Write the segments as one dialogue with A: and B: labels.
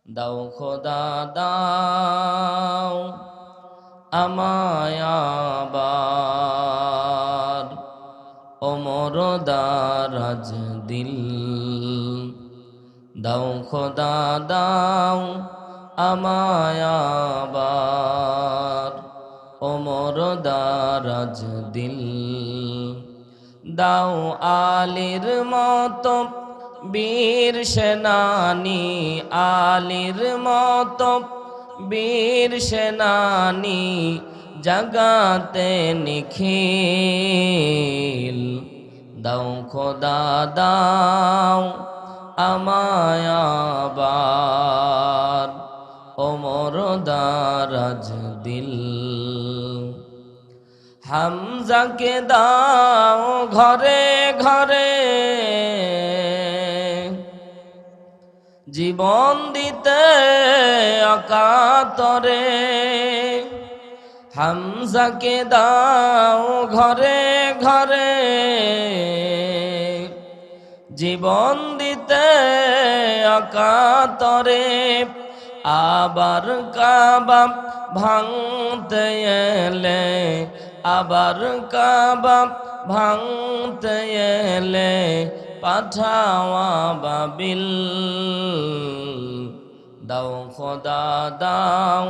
A: দাও খোদা দাও আমায় আবার ওমর দারাজ দিল। দাও খোদা দাও আমায় আবার ওমর দারাজ দিল। দাও আলীর মতো বীর সেনানী, আলীর মতো বীর সেনানী জাগাতে নিখিল। দাও খোদা দাও আমায় আবার ওমর দারাজ দিল। হামজাকে দাও ঘরে ঘরে জীবন দিতে অকাতরে। হামজাকে দাও ঘরে ঘরে জীবন দিতে অকাতরে। আবার কাবা ভাঙতে এলে, আবার কাবা ভাঙতে এলে পাঠাওয়া বাবিল। দাও খোদা দাও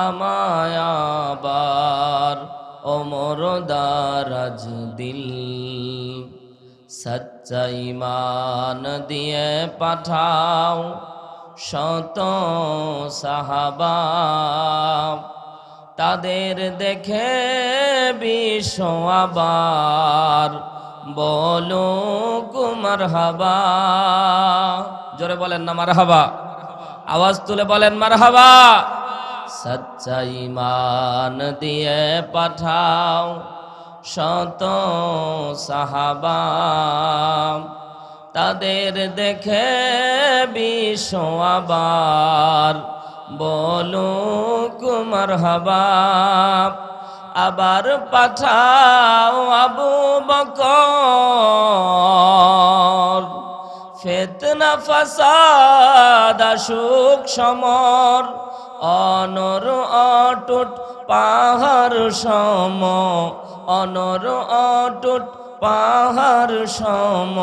A: আমায় আবার ওমর দারাজ দিল। সচ্চা ঈমান দিয়ে পাঠাও শত সাহাবা, তাদের দেখে বিশ্ব আবার বলুক মারহাবা। জোরে বলেন না মারহাবা, আওয়াজ তুলে বলেন মারহাবা। সচ্চা ঈমান দিয়ে পাঠাও শত সাহাবা, তাদের দেখে বিশ্ব আবার বলুক মারহাবা। আবার পাঠাও আবু বকর, ফিতনা ফাসাদ আসুক সমর। অনর অটুট পাহাড় সম, অনর অটুট পাহাড় সম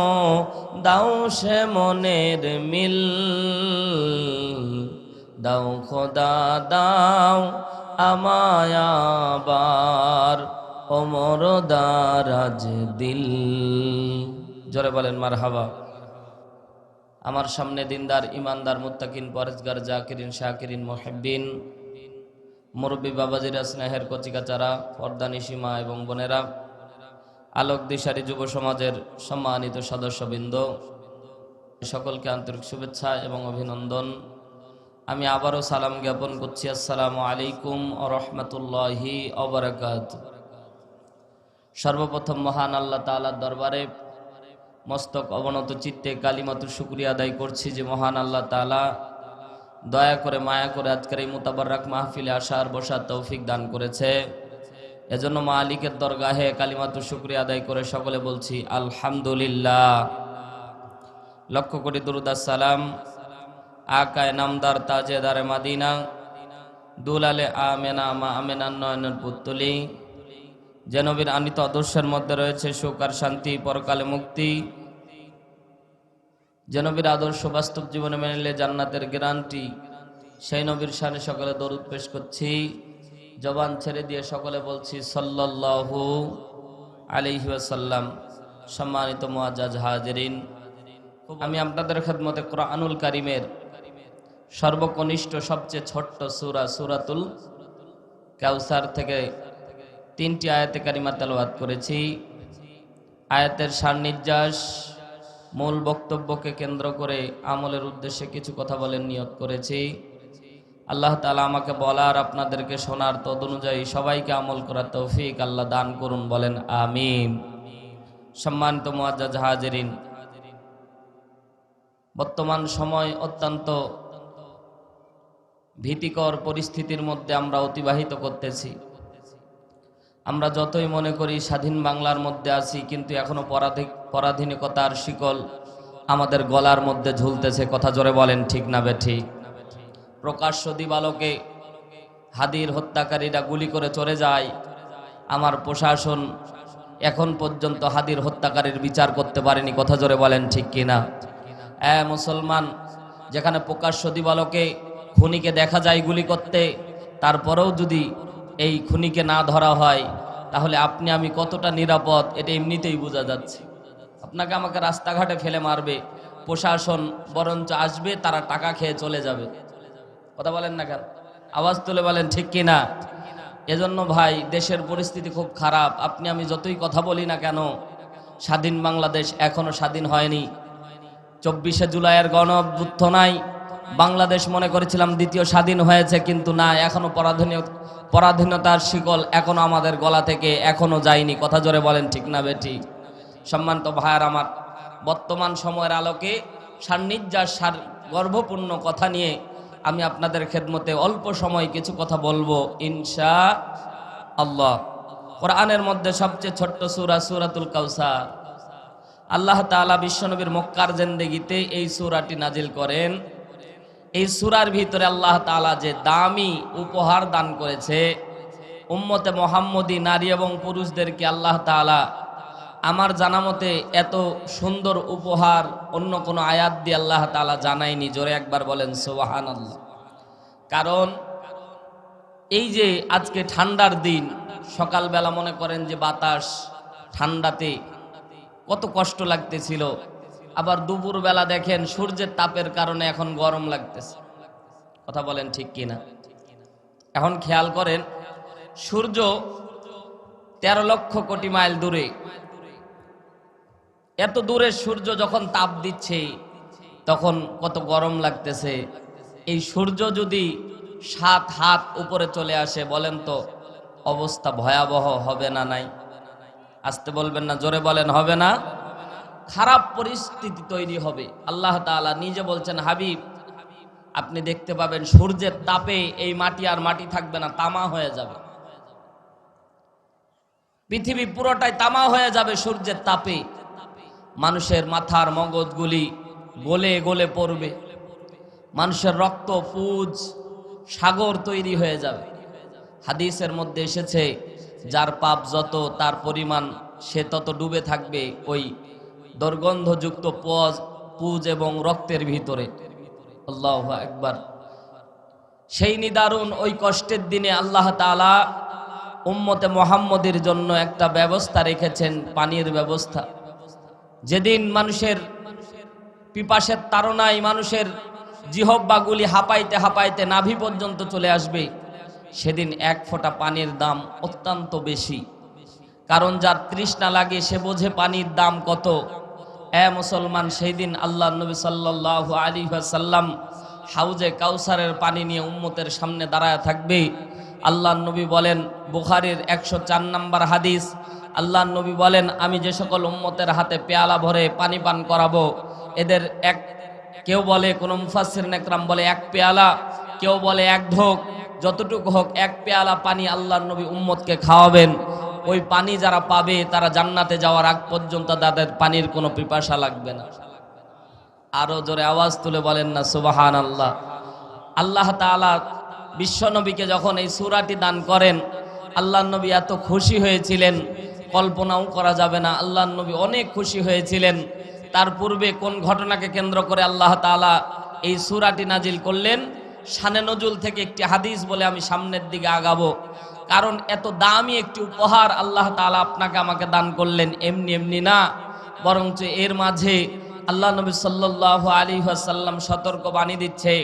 A: দাও সে মনের মিল। দাও খোদা দাও আমায় আবার ওমর দারাজ দিল। জোরে বলেন মারহাবা। আমার সামনে দিনদার ইমানদার মুত্তাকিন পরেজগার জাকিরিন শাকিরিন মুহিব্বিন মুরব্বী বাবাজিরা, স্নেহের কচিকাচারা, পর্দানিশী মা এবং বোনেরা, আলোক দিশারি যুব সমাজের সম্মানিত সদস্যবৃন্দ, সকলকে আন্তরিক শুভেচ্ছা এবং অভিনন্দন। আমি আবারও সালাম জ্ঞাপন করছি, আসসালামু আলাইকুম ওয়া রাহমাতুল্লাহি ওয়া বারাকাতুহু। সর্বপ্রথম মহান আল্লাহ তাআলার দরবারে মস্তক অবনত চিত্তে কালিমাতুর শুকরিয়া আদায় করছি যে মহান আল্লাহ তাআলা দয়া করে মায়া করে আজকের এই মুতাবাররাক মাহফিলে আসার বসার তৌফিক দান করেছে। এজন্য মালিকের দরগাহে কালিমাতুর শুকরিয়া আদায় করে সকলে বলছি আলহামদুলিল্লাহ। লক্ষ কোটি দুরূদ আর সালাম আকায়ে নামদার তাজেদারে মাদিনা দুলালে আমেনা মা আমেনার নয়নের পুত্তলি, যে নবীর আনিত আদর্শের মধ্যে রয়েছে সুখ আর শান্তি, পরকালে মুক্তি। যে নবীর আদর্শ বাস্তব জীবনে মেনে নিলে জান্নাতের গ্যারান্টি, সেই নবীর শানে সকলে দরুদ পেশ করছি। জবান ছেড়ে দিয়ে সকলে বলছি সাল্লাল্লাহু আলাইহি ওয়াসাল্লাম। সম্মানিত মুআজ্জাজ হাজিরিন, আমি আপনাদের খেদমতে কোরআনুল কারীমের সর্বকনিষ্ঠ সবচেয়ে ছোট্ট সূরা সূরাতুল কাউসার থেকে 3টি আয়াতে কারিমা তেলাওয়াত করেছি। আয়াতের সারনির্যাস, মূল বক্তব্যকে কেন্দ্র করে আমলের উদ্দেশ্যে কিছু কথা বলেন নিয়ত করেছি। আল্লাহ তাআলা আমাকে বলার, আপনাদেরকে শোনার, তদনুযায়ী সবাইকে আমল করার তৌফিক আল্লাহ দান করুন, বলেন আমিন। সম্মানিত মুআজ্জাজ হাজিরিন, বর্তমান সময় অত্যন্ত ভীতিকর পরিস্থিতির মধ্যে আমরা অতিবাহিত করতেছি। আমরা যতই মনে করি স্বাধীন বাংলার মধ্যে আছি, কিন্তু এখনো পরাধীনতার শিকল আমাদের গলার মধ্যে ঝুলতেছে। কথা জোরে বলেন ঠিক না বেঠিক? প্রকাশ্য দিবালোকে হাদির হত্যাকারীরা গুলি করে চলে যায়, আমার প্রশাসন এখন পর্যন্ত হাদির হত্যাকারীর বিচার করতে পারেনি। কথা জোরে বলেন ঠিক কিনা? মুসলমান, যেখানে প্রকাশ্য দিবালোকে খুনিকে দেখা যায় গুলি করতে, তারপরেও যদি এই খুনিকে না ধরা হয়, তাহলে আপনি আমি কতটা নিরাপদ এটা এমনিতেই বোঝা যাচ্ছে। আপনাকে আমাকে রাস্তাঘাটে ফেলে মারবে, প্রশাসন বরঞ্চ আসবে, তারা টাকা খেয়ে চলে যাবে। কথা বলেন না কেন? আওয়াজ তুলে বলেন ঠিক কিনা? এজন্য ভাই, দেশের পরিস্থিতি খুব খারাপ। আপনি আমি যতই কথা বলি না কেন, স্বাধীন বাংলাদেশ এখনো স্বাধীন হয়নি। 24শে জুলাইয়ের গণ অভ্যুত্থান, বাংলাদেশ মনে করেছিলাম দ্বিতীয় স্বাধীন হয়েছে, কিন্তু না, এখনো পরাধীনতার শিকল এখনো আমাদের গলা থেকে এখনো যায়নি। কথা জোরে বলেন ঠিক না বেটি? সম্মানিত ভাইয়ার আমার, বর্তমান সময়ের আলোকে সান্নিধ্যার গর্বপূর্ণ কথা নিয়ে আমি আপনাদের খেদমতে অল্প সময় কিছু কথা বলবো ইনশাআল্লাহ। কোরআনের মধ্যে সবচেয়ে ছোট্ট সূরা সূরাতুল কাউসার। আল্লাহ তাআলা বিশ্বনবীর মক্কার জিন্দেগিতে এই সূরাটি নাজিল করেন। এই সূরার ভিতরে আল্লাহ তাআলা যে দামি উপহার দান করেছে উম্মতে মুহাম্মদী নারী এবং পুরুষদেরকে, আল্লাহ তাআলা আমার জানামতে এত সুন্দর উপহার অন্য কোনো আয়াত দিয়ে আল্লাহ তাআলা জানায়নি। জোরে একবার বলেন সুবহানাল্লাহ। কারণ এই যে আজকে ঠান্ডার দিন, সকালবেলা মনে করেন যে বাতাস ঠান্ডাতে কত কষ্ট লাগতেছিল, আবার দুপুরবেলা দেখেন সূর্যের তাপের কারণে এখন গরম লাগতেছে। কথা বলেন ঠিক কিনা? এখন খেয়াল করেন, সূর্য 13 লক্ষ কোটি মাইল দূরে, এত দূরে সূর্য যখন তাপ দিচ্ছে তখন কত গরম লাগতেছে। এই সূর্য যদি 7 হাত উপরে চলে আসে, বলেন তো অবস্থা ভয়াবহ হবে না? নাই? আসতে বলবেন না, জোরে বলেন হবে না? খারাপ পরিস্থিতি তৈরি হবে। আল্লাহ তাআলা নিজে বলছেন, হাবিব আপনি দেখতে পাবেন সূর্যের তাপে এই মাটি আর মাটি থাকবে না, তামা হয়ে যাবে। পৃথিবী পুরোটাই তামা হয়ে যাবে সূর্যের তাপে। মানুষের মাথার মগজগুলি গলে গলে পড়বে, মানুষের রক্ত পুজ সাগর তৈরি হয়ে যাবে। হাদিসের মধ্যে এসেছে, যার পাপ যত তার পরিমাণ সে তত ডুবে থাকবে ওই দুর্গন্ধযুক্ত পুজ এবং রক্তের ভিতরে। আল্লাহু আকবার। সেই নিদারুণ ওই কষ্টের দিনে আল্লাহ তাআলা উম্মতে মুহাম্মদের জন্য একটা ব্যবস্থা রেখেছেন, পানির ব্যবস্থা। যেদিন মানুষের পিপাসের তাড়নায় মানুষের জিহ্বাগুলি হাঁপাইতে হাঁপাইতে নাভি পর্যন্ত চলে আসবে, সেদিন 1 ফোঁটা পানির দাম অত্যন্ত বেশি। কারণ যার তৃষ্ণা লাগে সে বোঝে পানির দাম কত। মুসলমান, সেই দিন আল্লাহ নবী সাল্লাল্লাহু আলাইহি ওয়াসাল্লাম হাউজে কাউসারের পানি নিয়ে উম্মতের সামনে দাঁড়ায় থাকবে। আল্লাহ নবী বলেন, বুখারীর 104 নম্বর হাদিস, আল্লাহ নবী বলেন, আমি যে সকল উম্মতের হাতে পেয়ালা ভরে পানি পান করাবো, এদের কেউ বলে, কোন মুফাসসির নেকরাম বলে 1 পেয়ালা, কেউ বলে 1 ঢোক, যতটুকু হোক 1 পেয়ালা পানি আল্লাহ নবী উম্মতকে খাওয়াবেন। ওই পানি যারা পাবে তারা জান্নাতে যাওয়ার আগ পর্যন্ত তাদের পানির কোনো পিপাসা লাগবে না। আরো জোরে আওয়াজ তুলে বলেন না সুবহানাল্লাহ। আল্লাহ তাআলা বিশ্বনবীকে যখন এই সূরাটি দান করেন, আল্লাহ নবী এত খুশি হয়েছিলেন কল্পনাও করা যাবে না। আল্লাহ নবী অনেক খুশি হয়েছিলেন। তার পূর্বে কোন ঘটনাকে কেন্দ্র করে আল্লাহ তাআলা এই সূরাটি নাজিল করলেন, শানে নজুল থেকে একটি হাদিস বলে আমি সামনের দিকে আগাবো। কারণ এত দামি একটি উপহার আল্লাহ তাআলা আপনাকে আমাকে দান করলেন এমনি এমনি না, বরঞ্চ এর মাঝে আল্লাহ নবী সাল্লাল্লাহু আলাইহি ওয়াসাল্লাম সতর্ক বাণী দিচ্ছে,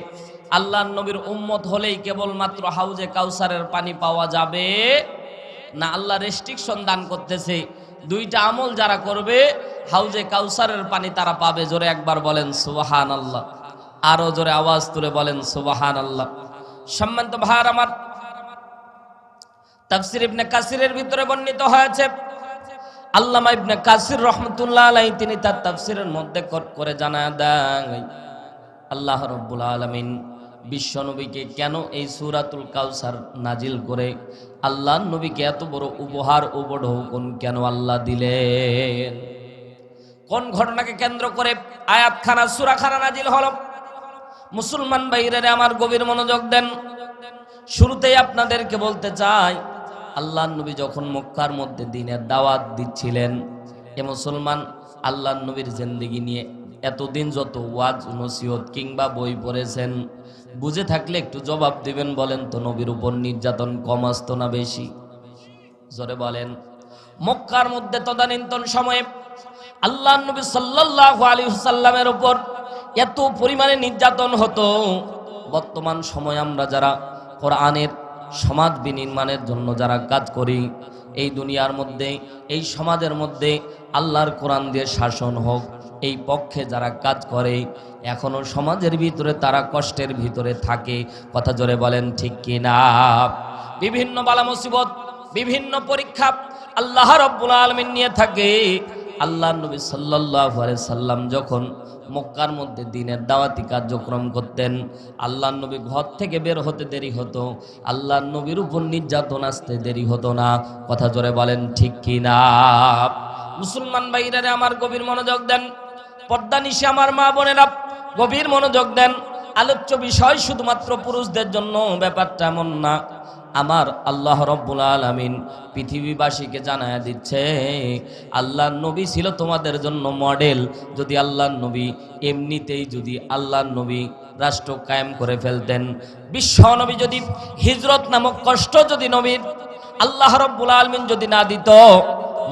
A: আল্লাহ নবীর উম্মত হলেই কেবলমাত্র হাউজে কাউসারের পানি পাওয়া যাবে না। আল্লাহ রেস্ট্রিকশন দান করতেছে, 2টা আমল যারা করবে হাউজে কাউসারের পানি তারা পাবে। জোরে একবার বলেন সুবহানাল্লাহ। আরো জোরে আওয়াজ তুলে বলেন সুবহানাল্লাহ। সম্মানিত ভাইরা আমার, তাফসীর ইবনে কাসিরের ভিতরে বর্ণিত হয়েছে, আল্লামা ইবনে কাসির রাহমাতুল্লাহ আলাইহি তিনি তার তাফসীরের মধ্যে করে জানায় দেন, আল্লাহ রাব্বুল আলামিন বিশ্বনবীকে কেন এই সূরাতুল কাউসার নাজিল করে আল্লাহর নবীকে এত বড় উপহার উপঢৌকন কেন আল্লাহ দিলেন, কোন ঘটনাকে কেন্দ্র করে আয়াতখানা সূরাখানা নাজিল হলো। মুসলমান ভাইরা আমার গভীর মনোযোগ দেন। শুরুতেই আপনাদেরকে বলতে চাই, আল্লাহর নবী যখন মক্কার মধ্যে দ্বীনের দাওয়াত দিচ্ছিলেন, এ মুসলমান আল্লাহর নবীর জিন্দেগি নিয়ে এতদিন যত ওয়াজ নসিহত কিংবা বই পড়েছেন, বুঝে থাকলে একটু জবাব দিবেন। বলেন তো, নবীর উপর নির্যাতন কম আসতো না বেশি? জোরে বলেন। মক্কার মধ্যে তদানীন্তন সময়ে আল্লাহর নবী সাল্লাল্লাহু আলাইহি ওয়াসাল্লামের উপর এত পরিমাণে নির্যাতন হতো। বর্তমান সময় আমরা যারা কোরআনের সমাজ বিনির্মাণের জন্য যারা কাজ করি, এই দুনিয়ার মধ্যে, এই সমাজের মধ্যে আল্লাহর কোরআন দিয়ে শাসন হোক, এই পক্ষে যারা কাজ করে, এখনো সমাজের ভিতরে তারা কষ্টের ভিতরে থাকে। কথা জোরে বলেন ঠিক কিনা? বিভিন্ন বালা মুসিবত, বিভিন্ন পরীক্ষা আল্লাহ রাব্বুল আলামিন নিয়ে থাকে। আল্লাহর নবী সাল্লাল্লাহু আলাইহি সাল্লাম যখন মক্কার মধ্যে দ্বীনের দাওয়াতি কার্যক্রম করতেন, আল্লাহর নবী ঘর থেকে বের হতে দেরি হতো, আল্লাহর নবীর উপর নির্যাতন আসতে দেরি হতো না। কথা জোরে বলেন ঠিক কিনা? মুসলমান ভাইরা আমার গভীর মনোযোগ দেন। পর্দা নিশে আমার মা বোনেরা গভীর মনোযোগ দেন। আলোচ্য বিষয় শুধুমাত্র পুরুষদের জন্য, ব্যাপারটা এমন না। আমার আল্লাহ রব্বুল আলামিন পৃথিবীবাসীকে জানায় দিচ্ছে, আল্লাহর নবী ছিল তোমাদের জন্য মডেল। যদি আল্লাহর নবী এমনিতেই যদি আল্লাহর নবী রাষ্ট্র কায়েম করে ফেলতেন, বিশ্ব নবী যদি হিজরত নামক কষ্ট যদি নবীর আল্লাহ রব্বুল আলামিন যদি না দিত,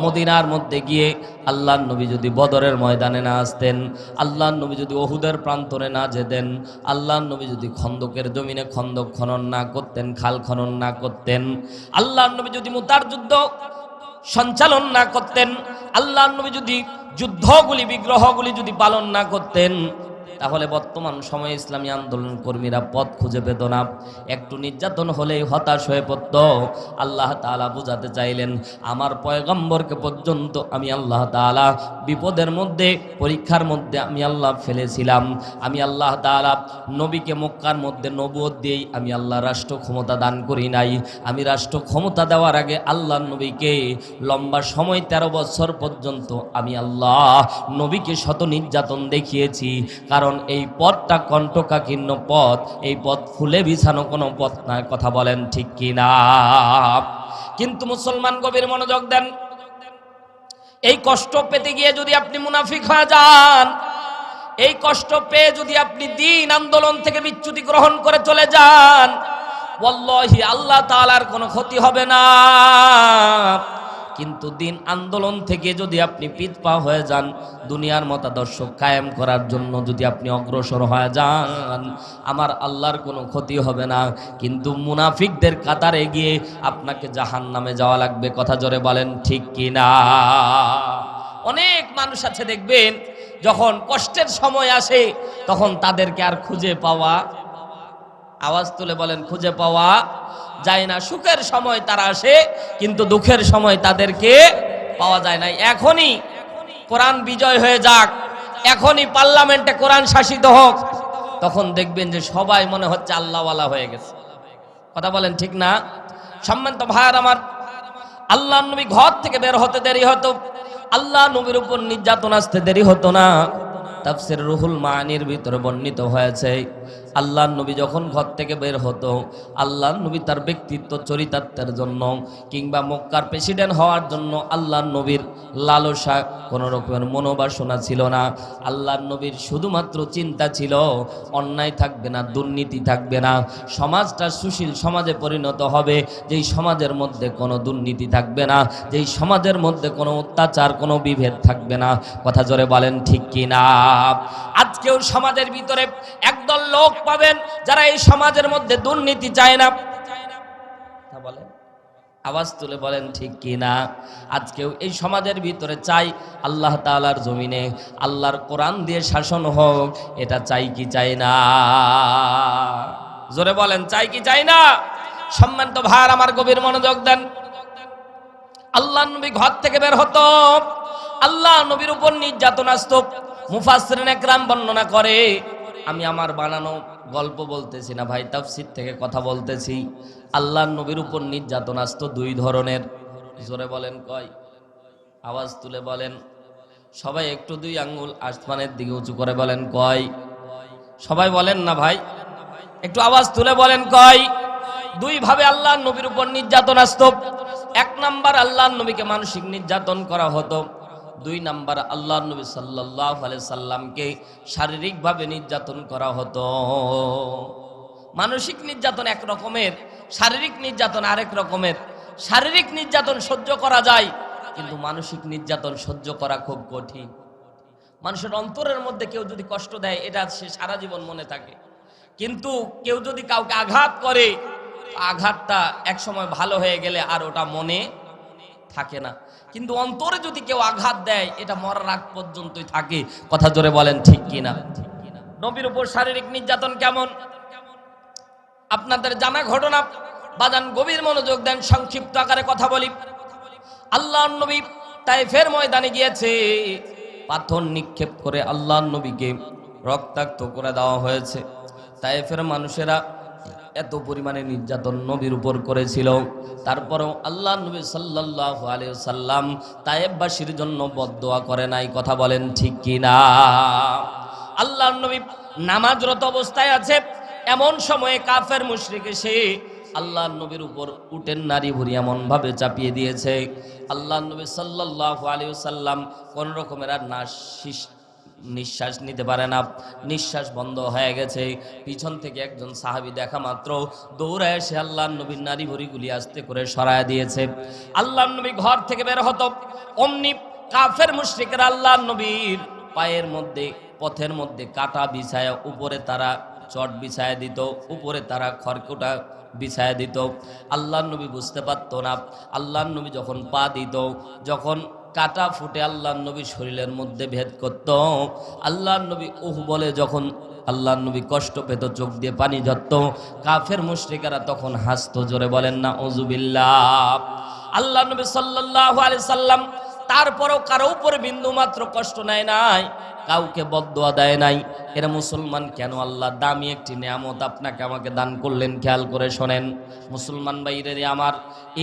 A: মদিনার মধ্যে গিয়ে আল্লাহর নবী যদি বদরের ময়দানে না আসতেন, আল্লাহর নবী যদি ওহুদের প্রান্তরে না যেতেন, আল্লাহর নবী যদি খন্দকের জমিনে খন্দক খনন না করতেন, খাল খনন না করতেন, আল্লাহর নবী যদি মুতার যুদ্ধ সঞ্চালন না করতেন, আল্লাহর নবী যদি যুদ্ধগুলি বিগ্রহগুলি যদি পালন না করতেন, তাহলে বর্তমান সময়ে ইসলামী আন্দোলন কর্মীরা পথ খুঁজে পেত না। একটু নির্যাতন হলেই হতাশ হয়ে পড়ত। আল্লাহ তাআলা বুঝাতে চাইলেন, আমার পয়গম্বরকে পর্যন্ত আমি আল্লাহ তাআলা বিপদের মধ্যে, পরীক্ষার মধ্যে আমি আল্লাহ ফেলেছিলাম। আমি আল্লাহ তাআলা নবীকে মক্কার মধ্যে নবুয়ত দিয়েই আমি আল্লাহ রাষ্ট্র ক্ষমতা দান করি নাই। আমি রাষ্ট্র ক্ষমতা দেওয়ার আগে আল্লাহর নবীকে লম্বা সময় 13 বছর পর্যন্ত আমি আল্লাহ নবীকে শত নির্যাতন দেখিয়েছি। কারণ এই পথটা কণ্টকাকীর্ণ পথ, এই পথ ফুলে বিছানো কোনো পথ না। কথা বলেন ঠিক কিনা? কিন্তু মুসলমান গভীর মনোযোগ দেন। এই কষ্ট পেতে গিয়ে যদি আপনি মুনাফিক হয়ে যান, এই কষ্ট পেয়ে যদি আপনি দ্বীন আন্দোলন থেকে বিচ্যুতি গ্রহণ করে চলে যান, ওয়াল্লাহি আল্লাহ তাআলার কোনো ক্ষতি হবে না। কিন্তু দ্বীন আন্দোলন থেকে যদি আপনি পিছপা হয়ে যান, দুনিয়ার মতাদর্শ কায়েম করার জন্য যদি আপনি অগ্রসর হয়ে যান, আমার আল্লাহর কোনো ক্ষতি হবে না। কিন্তু মুনাফিকদের কাতারে গিয়ে আপনাকে জাহান্নামে যাওয়া লাগবে। কথা জোরে বলেন ঠিক কিনা? অনেক মানুষ আছে দেখবেন, যখন কষ্টের সময় আসে তখন তাদেরকে আর খুঁজে পাওয়া, আওয়াজ তুলে বলেন, খুঁজে পাওয়া যায় না। সুখের সময় তারা আসে, কিন্তু দুঃখের সময় তাদেরকে পাওয়া যায় না। এখনই কোরআন বিজয় হয়ে যাক, এখনই পার্লামেন্টে কোরআন শাসিত হোক, তখন দেখবেন যে সবাই মনে হচ্ছে আল্লাহওয়ালা হয়ে গেছে। কথা বলেন ঠিক না? সম্মানিত ভাইয়ার আমার, আল্লাহর নবী ঘর থেকে বের হতে দেরি হতো, আল্লাহ নবীর উপর নির্যাতন আসতে দেরি হতো না। তাফসীর রুহুল মানির ভিতরে বর্ণিত হয়েছে, আল্লাহর নবী যখন ঘর থেকে বের হতো, আল্লাহর নবী তার ব্যক্তিত্ব চরিতার্থের জন্য কিংবা মক্কার প্রেসিডেন্ট হওয়ার জন্য আল্লাহর নবীর লালসা, কোনো রকমের মনোবাসনা ছিল না। আল্লাহর নবীর শুধুমাত্র চিন্তা ছিল অন্যায় থাকবে না, দুর্নীতি থাকবে না, সমাজটা সুশীল সমাজে পরিণত হবে, যেই সমাজের মধ্যে কোনো দুর্নীতি থাকবে না, যেই সমাজের মধ্যে কোনো অত্যাচার, কোনো বিভেদ থাকবে না। কথা জোরে বলেন ঠিক কিনা? আজকেও সমাজের ভিতরে একদল লোক পাবেন যারা এই সমাজের মধ্যে দুর্নীতি চায় না। বলেন, আওয়াজ তুলে বলেন ঠিক কিনা? আজকেও এই সমাজের ভিতরে চাই আল্লাহ তাআলার জমিনে আল্লাহর কোরআন দিয়ে শাসন হোক। এটা চাই কি চাই না? জোরে বলেন, চাই কি চাই না? সম্মানিত ভাইরা আমার গভীর মনোযোগ দেন। আল্লাহ নবী ঘর থেকে বের হতো, আল্লাহ নবীর উপর নির্যাতন আসতো। মুফাসসিরিন একরাম বর্ণনা করে, আমি আমার বানানো গল্প বলতেছি না ভাই, তাফসীর থেকে কথা বলতেছি। আল্লাহর নবীর উপর নির্যাতন আসতো দুই ধরনের। জোরে বলেন কয়? আওয়াজ তুলে বলেন, সবাই একটু দুই আঙ্গুল আসমানের দিকে উঁচু করে বলেন কয়? সবাই বলেন না ভাই, একটু আওয়াজ তুলে বলেন কয়। দুই ভাবে আল্লাহর নবীর উপর নির্যাতন আসতো। এক নাম্বার আল্লাহর নবীকে মানসিক নির্যাতন করা হতো। দুই নাম্বার আল্লাহর নবী সাল্লাল্লাহু আলাইহি সাল্লামকে শারীরিকভাবে নির্যাতন করা হতো। মানসিক নির্যাতন এক রকমের, শারীরিক নির্যাতন আরেক রকমের। শারীরিক নির্যাতন সহ্য করা যায়, কিন্তু মানসিক নির্যাতন সহ্য করা খুব কঠিন। মানুষের অন্তরের মধ্যে কেউ যদি কষ্ট দেয়, এটা সে সারা জীবন মনে থাকে। কিন্তু কেউ যদি কাউকে আঘাত করে, আঘাতটা এক সময় ভালো হয়ে গেলে আর ওটা মনে থাকে না। কিন্তু অন্তরে যদি কেউ আঘাত দেয়, এটা মরার আগ পর্যন্তই থাকে। কথা জোরে বলেন ঠিক কিনা? নবীর উপর শারীরিক নির্যাতন কেমন আপনাদের জানা ঘটনা। বাজান গভীর মনোযোগ দেন, সংক্ষিপ্ত আকারে কথা বলি। আল্লাহর নবী তায়েফের ময়দানে গিয়েছে, পাথর নিক্ষেপ করে আল্লাহর নবীকে রক্তাক্ত করে দেওয়া হয়েছে। তায়েফের মানুষেরা এত পরিমাণে নির্যাতন নবীর উপর করেছিল, তারপরেও আল্লাহর নবী সাল্লাল্লাহু আলাইহি ওয়াসাল্লাম তায়েফবাসীর জন্য বদদোয়া করে নাই। কথা বলেন ঠিক কিনা? আল্লাহর নবী নামাজরত অবস্থায় আছে, এমন সময়ে কাফের মুশরিক এসে আল্লাহর নবীর উপর উটের নারী ভুরি এমন ভাবে চাপিয়ে দিয়েছে, আল্লাহর নবী সাল্লাল্লাহু আলাইহি ওয়াসাল্লাম কোন রকমের আর নিঃশ্বাস নিতে পারে না, নিঃশ্বাস বন্ধ হয়ে গেছে। পিছন থেকে একজন সাহাবী দেখা মাত্র দৌড়ায় এসে আল্লাহর নবীর নারী ভুরিগুলি আস্তে করে সরায় দিয়েছে। আল্লাহর নবী ঘর থেকে বের হতো, অমনি কাফের মুশরিকরা আল্লাহর নবীর পায়ের মধ্যে, পথের মধ্যে কাটা বিছায়া, উপরে তারা চট বিছায়া দিত, উপরে তারা খড়কুটা বিছায়া দিত। আল্লাহর নবী বুঝতে পারতো না। আল্লাহর নবী যখন পা দিত, যখন কাটা ফুটে আল্লাহর নবী শরীরের মধ্যে ভেদ করত, আল্লাহর নবী উহ বলে যখন আল্লাহর নবী কষ্ট পেত, চোখ দিয়ে পানি ঝরত, কাফের মুশরিকেরা তখন হাসতো। জোরে বলেন না উযুবিল্লাহ। আল্লাহর নবী সাল্লাল্লাহু আলাইহি সাল্লাম তারপরও কারো উপরে বিন্দু মাত্র কষ্ট নেয় নাই, কাউকে বদদোয়া দেয় নাই। এরা মুসলমান কেন? আল্লাহ দামি একটি নিয়ামত আপনাকে আমাকে দান করলেন, খেয়াল করে শোনেন মুসলমান ভাইরে আমার।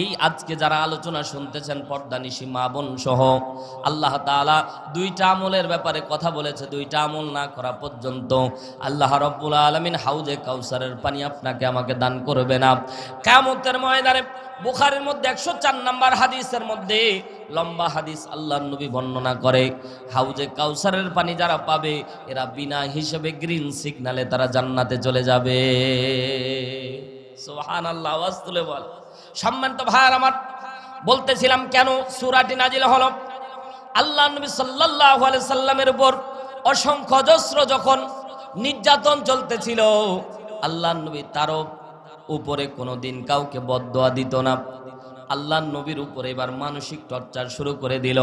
A: এই আজকে যারা আলোচনা শুনতেছেন, পর্দানিশী মা বোন সহ, আল্লাহ তাআলা দুইটা আমলের ব্যাপারে কথা বলেছে। দুইটা আমল না করা পর্যন্ত আল্লাহ রাব্বুল আলামিন হাউজে কাউসারের পানি আপনাকে আমাকে দান করবে না। কিয়ামতের ময়দানে বুখারীর মধ্যে 104 নম্বর হাদিসের মধ্যে লম্বা হাদিস আল্লাহর নবী বর্ণনা করে, হাউজে কাউসারের পানি যারা পাবে, এরা বিনা হিসেবে গ্রিন সিগন্যালে তারা জান্নাতে চলে যাবে। সুবহানাল্লাহ, আওয়াজ তুলে বল। সম্মানিত ভাইরা আমার, বলতেছিলাম কেন সূরাটি নাজিল হলো। আল্লাহর নবী সাল্লাল্লাহু আলাইহি সাল্লামের উপর অসংখ্য অজস্র যখন নির্যাতন চলতেছিল, আল্লাহর নবী তারও উপরে কোনোদিন কাউকে বদদোয়া দিত না। আল্লাহর নবীর উপরে এবার মানসিক টর্চার শুরু করে দিল।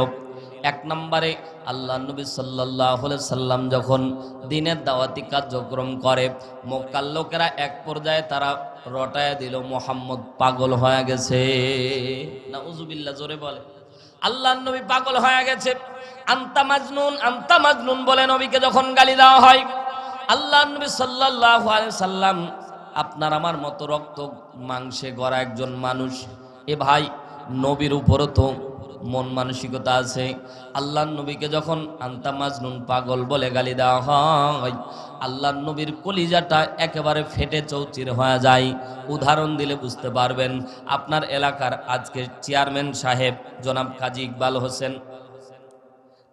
A: এক নম্বরে আল্লাহর নবী সাল্লাল্লাহু আলাইহি সাল্লাম যখন দ্বীনের দাওয়াতি কার্যক্রম করে, মক্কার লোকেরা এক পর্যায়ে তারা রটায় দিল মুহাম্মদ পাগল হয়ে গেছে। নাউযুবিল্লাহ, জোরে বলে। আল্লাহর নবী পাগল হয়ে গেছে, আনতা মাজনুন, আনতা মাজনুন বলে নবীকে যখন গালি দেওয়া হয়, আল্লাহর নবী সাল্লাল্লাহু আলাইহি সাল্লাম আপনার আমার মতো রক্ত মাংসে গড়া একজন মানুষ। এ ভাই, নবীর উপরও তো মন মানসিকতা আছে। আল্লাহর নবীকে যখন আনতা মাজনুন, পাগল বলে গালি দেওয়া হয়, আল্লাহর নবীর কলিজাটা একেবারে ফেটে চৌচির হয়ে যায়। উদাহরণ দিলে বুঝতে পারবেন। আপনার এলাকার আজকের চেয়ারম্যান সাহেব জনাব কাজী ইকবাল হোসেন,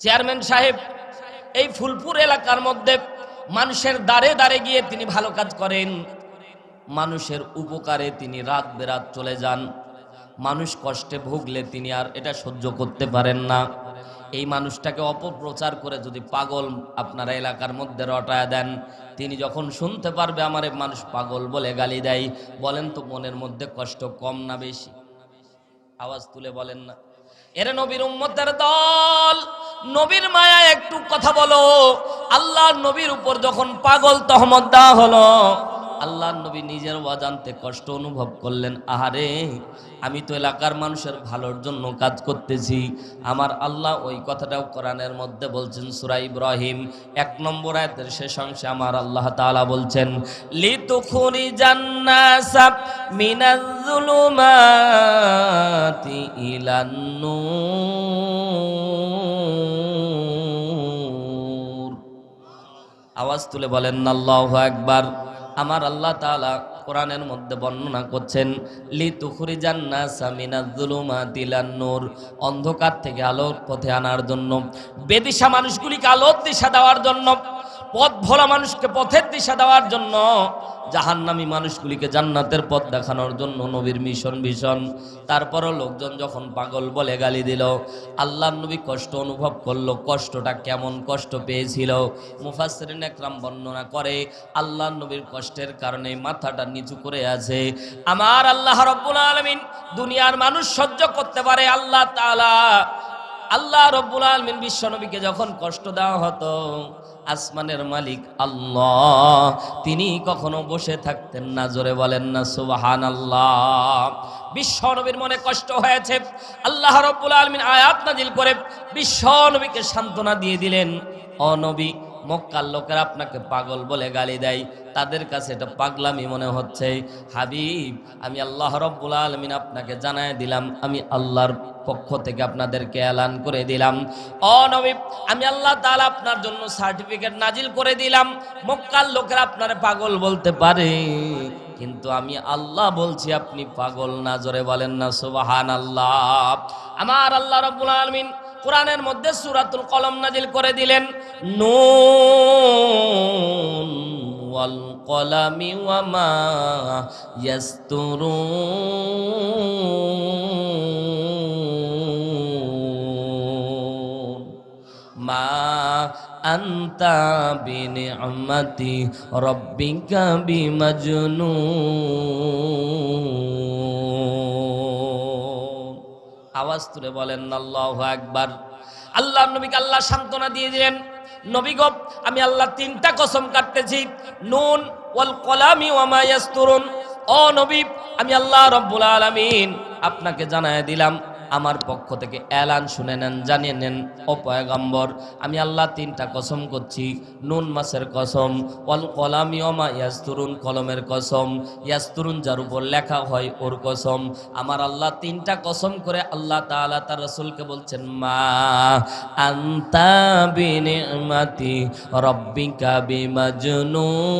A: চেয়ারম্যান সাহেব এই ফুলপুর এলাকার মধ্যে মানুষের দ্বারে দ্বারে গিয়ে তিনি ভালো কাজ করেন, মানুষের উপকারে তিনি রাত বেরাত চলে যান। মানুষ কষ্টে ভুগলে তিনি আর এটা সহ্য করতে পারেন না। এই মানুষটাকে অপপ্রচার করে যদি পাগল আপনারা এলাকার মধ্যে রটায় দেন, তিনি যখন শুনতে পারবে আমার এই মানুষ পাগল বলে গালি দেয়, বলেন তো মনের মধ্যে কষ্ট কম না বেশি? আওয়াজ তুলে বলেন না। এরে নবীর উম্মতের দল, নবীর মায়া একটু কথা বলো। আল্লাহর নবীর উপর যখন পাগল তহমত দেওয়া হলো, আল্লাহর নবী নিজের অজান্তে কষ্ট অনুভব করলেন। আহারে, আমি তো এলাকার মানুষের ভালোর জন্য কাজ করতেছি। আমার আল্লাহ ওই কথাটাও কোরআনের মধ্যে বলছেন, সূরা ইব্রাহিম 1 নম্বর আয়াতের শেষ অংশে আমার আল্লাহ তাআলা বলছেন, লিতুখরিজান নাসা মিনাজ যুলুমাতি ইলান নূর। আওয়াজ তুলে বলেন আল্লাহু আকবার। আমার আল্লাহ তাআলা কোরআনের মধ্যে বর্ণনা করছেন, লিতুখরিজান নাসা মিনাজ যুলুমাতি ইলান নূর, অন্ধকার থেকে আলোর পথে আনার জন্য, বেদিশা মানুষগুলিকে আলোর দিশা দেওয়ার জন্য, পথ ভোলা মানুষকে পথের দিশা দেওয়ার জন্য, জাহান্নামী মানুষগুলিকে জান্নাতের পথ দেখানোর জন্য নবীর মিশন ভীষণ। তারপরও লোকজন যখন পাগল বলে গালি দিল, আল্লাহর নবী কষ্ট অনুভব করলো। কষ্টটা কেমন কষ্ট পেয়েছিল? মুফাসসিরিন একরাম বর্ণনা করে, আল্লাহর নবীর কষ্টের কারণে মাথাটা নিচু করে আছে। আমার আল্লাহ রাব্বুল আলামিন, দুনিয়ার মানুষ সহ্য করতে পারে, আল্লাহ তাআলা, আল্লাহ রাব্বুল আলামিন বিশ্ব নবীকে যখন কষ্ট দেওয়া হতো, আসমানের মালিক আল্লাহ তিনি কখনো বসে থাকতেন না। জোরে বলেন না সুবহানাল্লাহ। বিশ্ব নবীর মনে কষ্ট হয়েছে, আল্লাহ রাব্বুল আলামিন আয়াত নাজিল করে বিশ্ব নবীকে সান্ত্বনা দিয়ে দিলেন, ও নবী, মক্কার লোকেরা আপনাকে পাগল বলে গালি দেয়, তাদের কাছে এটা পাগলামি মনে হচ্ছে। হাবিব, আমি আল্লাহ রাব্বুল আলামিন আপনাকে জানায় দিলাম, আমি আল্লাহর পক্ষ থেকে আপনাদেরকে এলান করে দিলাম, ও নবী, আমি আল্লাহ তাআলা আপনার জন্য সার্টিফিকেট নাজিল করে দিলাম। মক্কার লোকেরা আপনারে পাগল বলতে পারে, কিন্তু আমি আল্লাহ বলছি আপনি পাগল না। জোরে বলেন না সুবহানাল্লাহ। আমার আল্লাহ রাব্বুল আলামিন কোরআনের মধ্যে সূরাতুল কলম নাজিল করে দিলেন, নুন ওয়াল কলামি ওয়া মা ইয়াসতুরুন মা আনতা বিনিআমাতি রাব্বিকা বিমাজনুন। আওয়াজ তুলে বলেন আল্লাহু আকবার। আল্লাহর নবীকে আল্লাহ সান্ত্বনা দিয়ে দিলেন, নবী গো, আমি আল্লাহ তিনটা কসম কাটতেছি, নুন ওয়াল কলামি ওয়া মা ইয়াসতুরুন। ও নবী, আমি আল্লাহ রাব্বুল আলামিন আপনাকে জানায় দিলাম, আমার পক্ষ থেকে এলান শুনে নেন, জানিয়ে নেন, ও পয়গম্বর, আমি আল্লাহ তিনটা কসম করছি, নুন মাসের কসম, ওয়াল কলামি ওয়া মা ইয়াসতুরুন, কলমের কসম, ইয়াসতুরুন যার উপর লেখা হয় ওর কসম। আমার আল্লাহ তিনটা কসম করে আল্লাহ তাআলা তার রাসূলকে বলছেন, মা আনতা বিনিমাতি রাব্বিকা বিমাজনুন।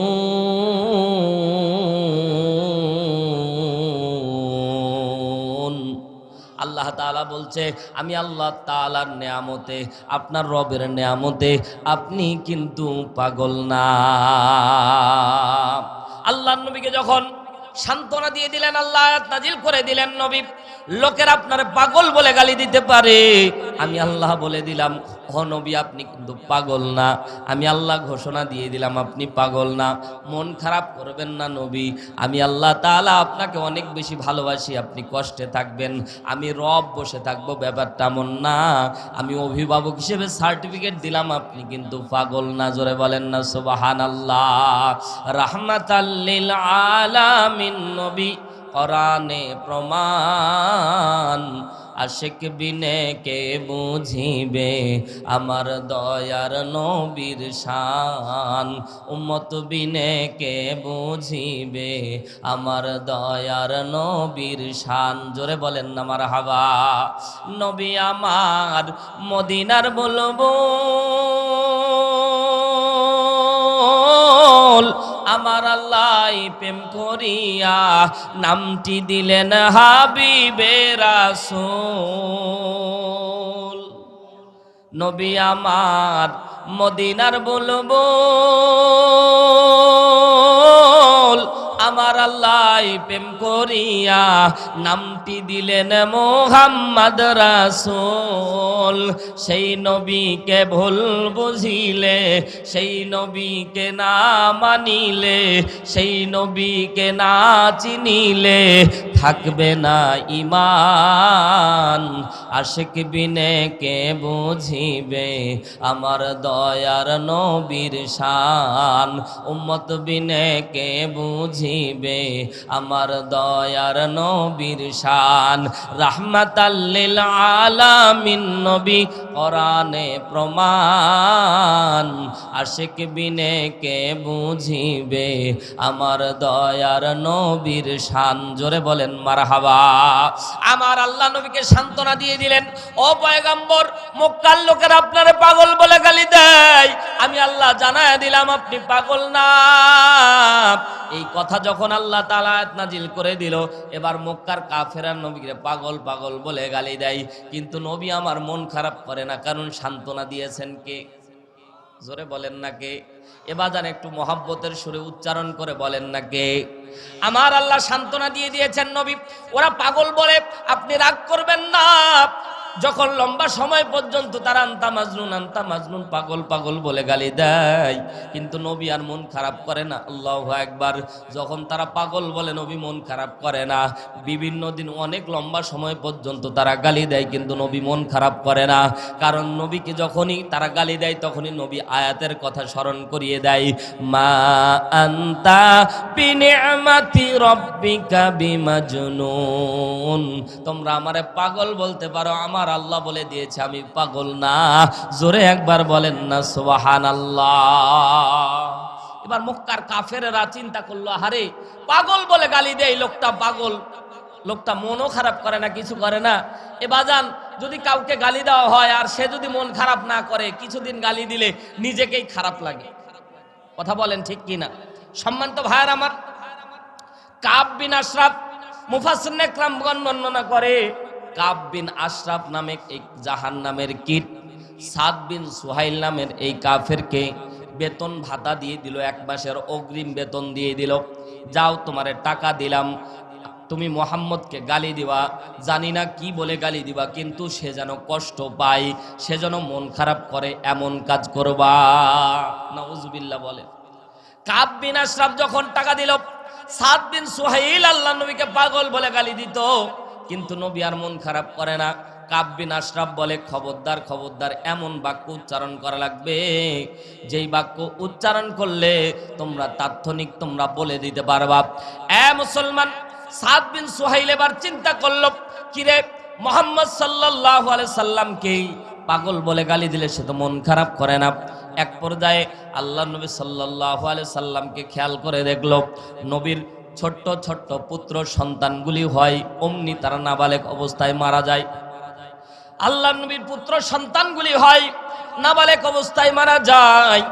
A: আল্লাহ তাআলা বলছে, আমি আল্লাহ তাআলার নেয়ামতে, আপনার রবের নেয়ামতে আপনি কিন্তু পাগল না। আল্লাহর নবীকে যখন সান্ত্বনা দিয়ে দিলেন, আল্লাহ আয়াত নাজিল করে দিলেন, নবী, লোকেরা আপনার পাগল বলে গালি দিতে পারে, আমি আল্লাহ বলে দিলাম, ও নবী, আপনি কিন্তু পাগল না। আমি আল্লাহ ঘোষণা দিয়ে দিলাম, আপনি পাগল না। মন খারাপ করবেন না নবী, আমি আল্লাহ তাআলা আপনাকে অনেক বেশি ভালোবাসি, আপনি কষ্টে থাকবেন, আমি রব বসে থাকবো, ব্যাপারটা এমন না। আমি অভিভাবক হিসেবে সার্টিফিকেট দিলাম, আপনি কিন্তু পাগল না। জোরে বলেন না সুবহানাল্লাহ। রাহমাতাল লিল আলামিন নবী, কোরআনে প্রমাণ, আশিক বিনে কে বুঝিবে আমার দয়ার নবীর শান, উম্মত বিনে কে বুঝিবে আমার দয়ার নবীর শান। জোরে বলেন না মারহাবা। নবী আমার মদিনার বুলবুল, আমার আল্লাহ প্রেম করিয়া নামটি দিলেন হাবিবে রাসূল। নবী আমার মদিনার বুলবুল, আমার আল্লাহ প্রেম করিয়া নামটি দিলেন মুহাম্মদ রাসূল। সেই নবীকে ভুল বুঝিলে, সেই নবীকে না মানিলে, সেই নবীকে না চিনিলে থাকবে না ঈমান। আশিক বিনে কে বুঝিবে আমার দয়ার নবীর শান, উম্মত বিনে কে বুঝিবে আমার দয়ার নবীর শান। রাহমাতাল লিল আলামিন নবী, কোরআনে প্রমাণ, আশিক বিনে কে বুঝিবে আমার দয়ার নবীর শান। জোরে বলেন মারহাবা। আমার আল্লাহ নবীকে সান্ত্বনা দিয়ে দিলেন, ও পয়গম্বর, মক্কার লোকেরা আপনারে পাগল বলে গালি দেয়, আমি আল্লাহ জানায় দিলাম আপনি পাগল না। এই কথা যখন আল্লাহ তাআলা আয়াত নাজিল করে দিল, এবার মক্কার কাফেররা নবীকে পাগল পাগল বলে গালি দেয়, কিন্তু নবী আমার মন খারাপ করে না, কারণ সান্ত্বনা দিয়েছেন কে? জোরে বলেন না কে? এবার যেন একটু মহাব্বতের সুরে উচ্চারণ করে বলেন না কে? আমার আল্লাহ সান্ত্বনা দিয়ে দিয়েছেন নবী, ওরা পাগল বলে আপনি রাগ করবেন না। যখন লম্বা সময় পর্যন্ত তারা আন্তা মাজনুন পাগল পাগল বলে গালি দেয়, কিন্তু নবী আর মন খারাপ করে না। আল্লাহু আকবার। যখন তারা পাগল বলে নবী মন খারাপ করে না। বিভিন্ন দিন অনেক লম্বা সময় পর্যন্ত তারা গালি দেয়, কিন্তু নবী মন খারাপ করে না। কারণ নবীকে যখনই তারা গালি দেয় তখনই নবী আয়াতের কথা স্মরণ করিয়ে দেয়, মা আনতা বিনিআমাতি রাব্বিকা বিমাজনুন। তোমরা আমারে পাগল বলতে পারো, আমার আল্লাহ বলে দিয়েছে আমি পাগল না। জোরে একবার বলেন না সুবহানাল্লাহ। এবার মক্কার কাফেররা চিন্তা করলো, আরে পাগল বলে গালি দেয়, লোকটা পাগল, লোকটা মনও খারাপ করে না, কিছু করে না। এ বাজান, যদি কাউকে গালি দেওয়া হয় আর সে যদি মন খারাপ না করে, কিছুদিন গালি দিলে নিজেকেই খারাপ লাগে। কথা বলেন ঠিক কিনা? সম্মানিত ভাইয়ার আমার, কাব বিন আশরাফ, মুফাসসিরিনে কেরামগণ বর্ণনা করে, কাব বিন আশরাফ নামে এক জাহান্নামের কীট সাদ বিন সুহাইল নামের এই কাফেরকে বেতন ভাতা দিয়ে দিল, 1 মাসের অগ্রিম বেতন দিয়ে দিল। যাও, তোমারে টাকা দিলাম, তুমি মুহাম্মদকে গালি দিবা, জানি না কি বলে গালি দিবা, কিন্তু সে যেন কষ্ট পায়, সে যেন মন খারাপ করে, এমন কাজ করবা। নাউজুবিল্লাহ বলে। কাব বিন আশরাফ যখন টাকা দিল, সাদ বিন সুহাইল আল্লাহর নবীকে পাগল বলে গালি দিত, কিন্তু নবী আর মন খারাপ করে না। কাব বিন আশরাফ বলে, খবরদার খবরদার, এমন বাক্য উচ্চারণ করা লাগবে যেই বাক্য উচ্চারণ করলে তোমরা তাৎক্ষণিক তোমরা বলে দিতে পারবা। এ মুসলমান, সাদ বিন সুহাইল এবার চিন্তা করলো, কিরে মুহাম্মদ সাল্লাল্লাহু আলাইহি সাল্লামকে পাগল বলে গালি দিলে সে তো মন খারাপ করে না। এক পর্যায়ে আল্লাহ নবী সাল্লাল্লাহু আলাইহি সাল্লামকে খেয়াল করে দেখলো, নবীর ছোট্ট ছোট্ট পুত্র সন্তানগুলি হয় অমনি তারা নাবালেগ অবস্থায় মারা যায়। আল্লাহ নবীর পুত্র সন্তানগুলি হয় নাবালেগ অবস্থায় মারা যায়।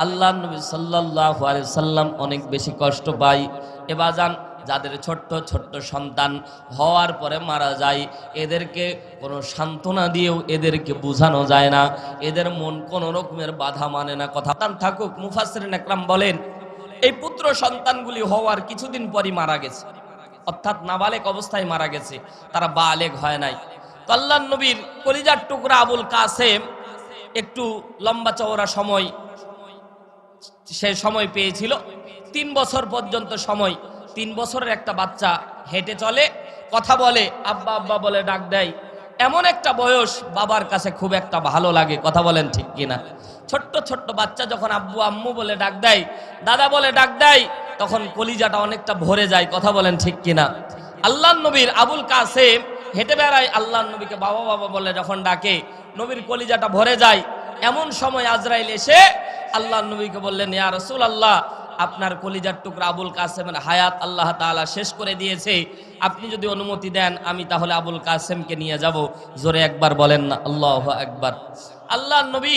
A: আল্লাহ নবী সাল্লাল্লাহু আলাইহি সাল্লাম অনেক বেশি কষ্ট পায়। এবার যান, যাদের ছোট্ট ছোট্ট সন্তান হওয়ার পরে মারা যায়, এদেরকে কোনো সান্ত্বনা দিয়েও এদেরকে বোঝানো যায় না, এদের মন কোনো রকমের বাধা মানে না। কথা থাকুক, মুফাসসিরিনে কেরাম বলেন, এই পুত্র সন্তানগুলি হওয়ার কিছুদিন পরই মারা গেছে, অর্থাৎ নাবালেগ অবস্থায় মারা গেছে, তারা বালেগ হয় নাই। তো আল্লাহর নবীর কলিজার টুকরা আবুল কাসেম একটু লম্বা চওড়া সময় সে সময় পেয়েছিল, 3 বছর পর্যন্ত সময়। 3 বছরের একটা বাচ্চা হেঁটে চলে, কথা বলে, আব্বা আব্বা বলে ডাক দেয়, এমন একটা বয়স বাবার কাছে খুব একটা ভালো লাগে। কথা বলেন ঠিক কিনা? ছোট্ট ছোট্ট বাচ্চা যখন আব্বু আম্মু বলে ডাক দেয়, দাদা বলে ডাক দেয়, তখন কলিজাটা অনেকটা ভরে যায়। কথা বলেন ঠিক কিনা? আল্লাহর নবীর আবুল কাসেম হেঁটে বেড়ায়, আল্লাহর নবীকে বাবা বাবা বলে যখন ডাকে, নবীর কলিজাটা ভরে যায়। এমন সময় আজরাইল এসে আল্লাহর নবীকে বললেন, ইয়া রাসূলুল্লাহ, আপনার কলিজার টুকরা আবুল কাসেমের হায়াত আল্লাহ তাআলা শেষ করে দিয়েছে, আপনি যদি অনুমতি দেন আমি তাহলে আবুল কাসেমকে নিয়ে যাব। জোরে একবার বলেন না আল্লাহু আকবার। আল্লাহর নবী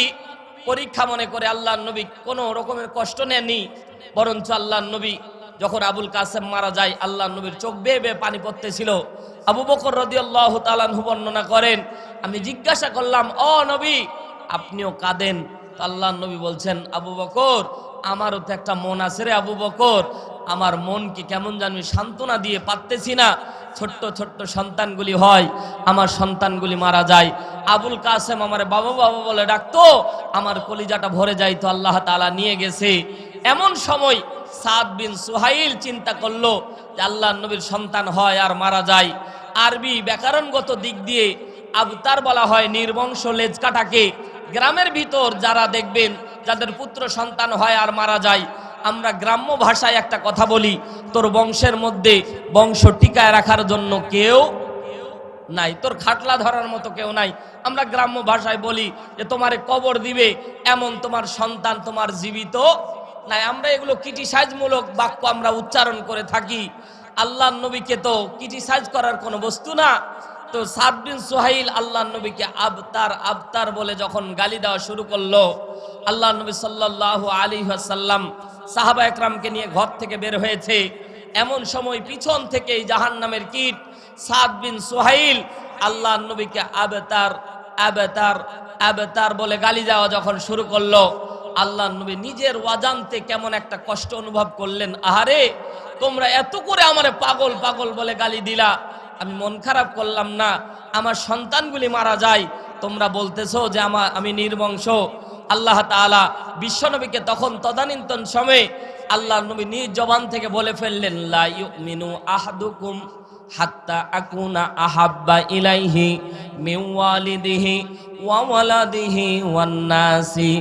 A: পরীক্ষা মনে করে আল্লাহর নবী কোনো রকমের কষ্ট নেননি, বরঞ্চ আল্লাহর নবী যখন আবুল কাসেম মারা যায়, আল্লাহর নবীর চোখ বেয়ে বেয়ে পানি পড়তেছিল। আবু বকর রাদিয়াল্লাহু তাআলা আনহু বর্ণনা করেন, আমি জিজ্ঞাসা করলাম, ও নবী আপনিও কাঁদেন? আল্লাহর নবী বলছেন, আবু বকর, আমারও তো একটা মন আছে রে আবু বকর, আমার মনকে কেমন জানি সান্ত্বনা দিয়ে পারতেছি না। ছোট্ট ছোট্ট সন্তানগুলি হয়, আমার সন্তানগুলি মারা যায়, আবুল কাসেম আমার বাবা বাবা বলে ডাকতো, আমার কলিজাটা ভরে যায়, তো আল্লাহ তাআলা নিয়ে গেছে। এমন সময় সাদ বিন সুহাইল চিন্তা করলো যে আল্লাহর নবীর সন্তান হয় আর মারা যায়, আরবি ব্যাকরণগত দিক দিয়ে আবতার বলা হয় নির্বংশ লেজ কাটাকে। গ্রামের ভিতর যারা দেখবেন যাদের পুত্র সন্তান হয় আর মারা যায়, আমরা গ্রাম্য ভাষায় একটা কথা বলি, তোর বংশের মধ্যে বংশ টিকায় রাখার জন্য কেউ নাই, তোর খাটলা ধরার মতো কেউ নাই। আমরা গ্রাম্য ভাষায় বলি যে তোমারে কবর দিবে এমন তোমার সন্তান তোমার জীবিত নাই। আমরা এগুলো ক্রিটিসাইজমূলক বাক্য আমরা উচ্চারণ করে থাকি। আল্লাহর নবীকে তো ক্রিটিসাইজ করার কোনো বস্তু না। তো সাদ বিন সুহাইল আল্লাহর নবীকে আবতার আবতার বলে যখন গালি দেওয়া শুরু করলো, আল্লাহর নবী সাল্লাল্লাহু আলাইহি ওয়াসাল্লাম সাহাবা একরামকে নিয়ে ঘর থেকে বের হয়েছে। এমন সময় পিছন থেকে জাহান্নামের কীট সাদ বিন সুহাইল আল্লাহর নবীকে আবতার আবতার আবতার বলে গালি দেওয়া যখন শুরু করলো, আল্লাহর নবী নিজের অজান্তে কেমন একটা কষ্ট অনুভব করলেন। আহারে, তোমরা এত করে আমারে পাগল পাগল বলে গালি দিলা, আমি মন খারাপ করলাম না, আমার সন্তানগুলি মারা যায়, তোমরা বলতেছো যে আমি নির্বংশ। আল্লাহ তাআলা বিশ্বনবীকে তখন তদানীন্তন সময়ে আল্লাহর নবী নিজ জবান থেকে বলে ফেললেন, লা ইউমিনু আহাদুকুম হাত্তা আকুনা আহাব্বা ইলাইহি মিন ওয়ালিদিহি ওয়া ওয়ালাদিহি ওয়ান নাসি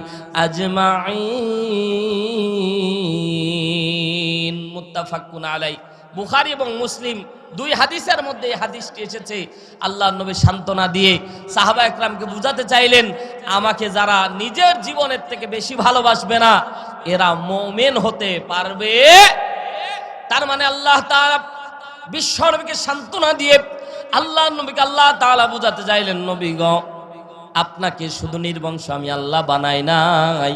A: আজমাইন। মুত্তাফাকুন আলাই। বুখারী এবং মুসলিম দুই হাদিসের মধ্যে এই হাদিসটি এসেছে। আল্লাহর নবী সান্ত্বনা দিয়ে সাহাবা একরামকে বুঝাতে চাইলেন, আমাকে যারা নিজের জীবনের থেকে বেশি ভালোবাসবে না এরা মুমিন হতে পারবে। তার মানে আল্লাহ তাআলা বিশ্ব নবীকে সান্ত্বনা দিয়ে আল্লাহর নবীকে আল্লাহ তাআলা বুঝাতে চাইলেন, নবী গো, আপনাকে শুধু নির্বংশ আমি আল্লাহ বানাই নাই,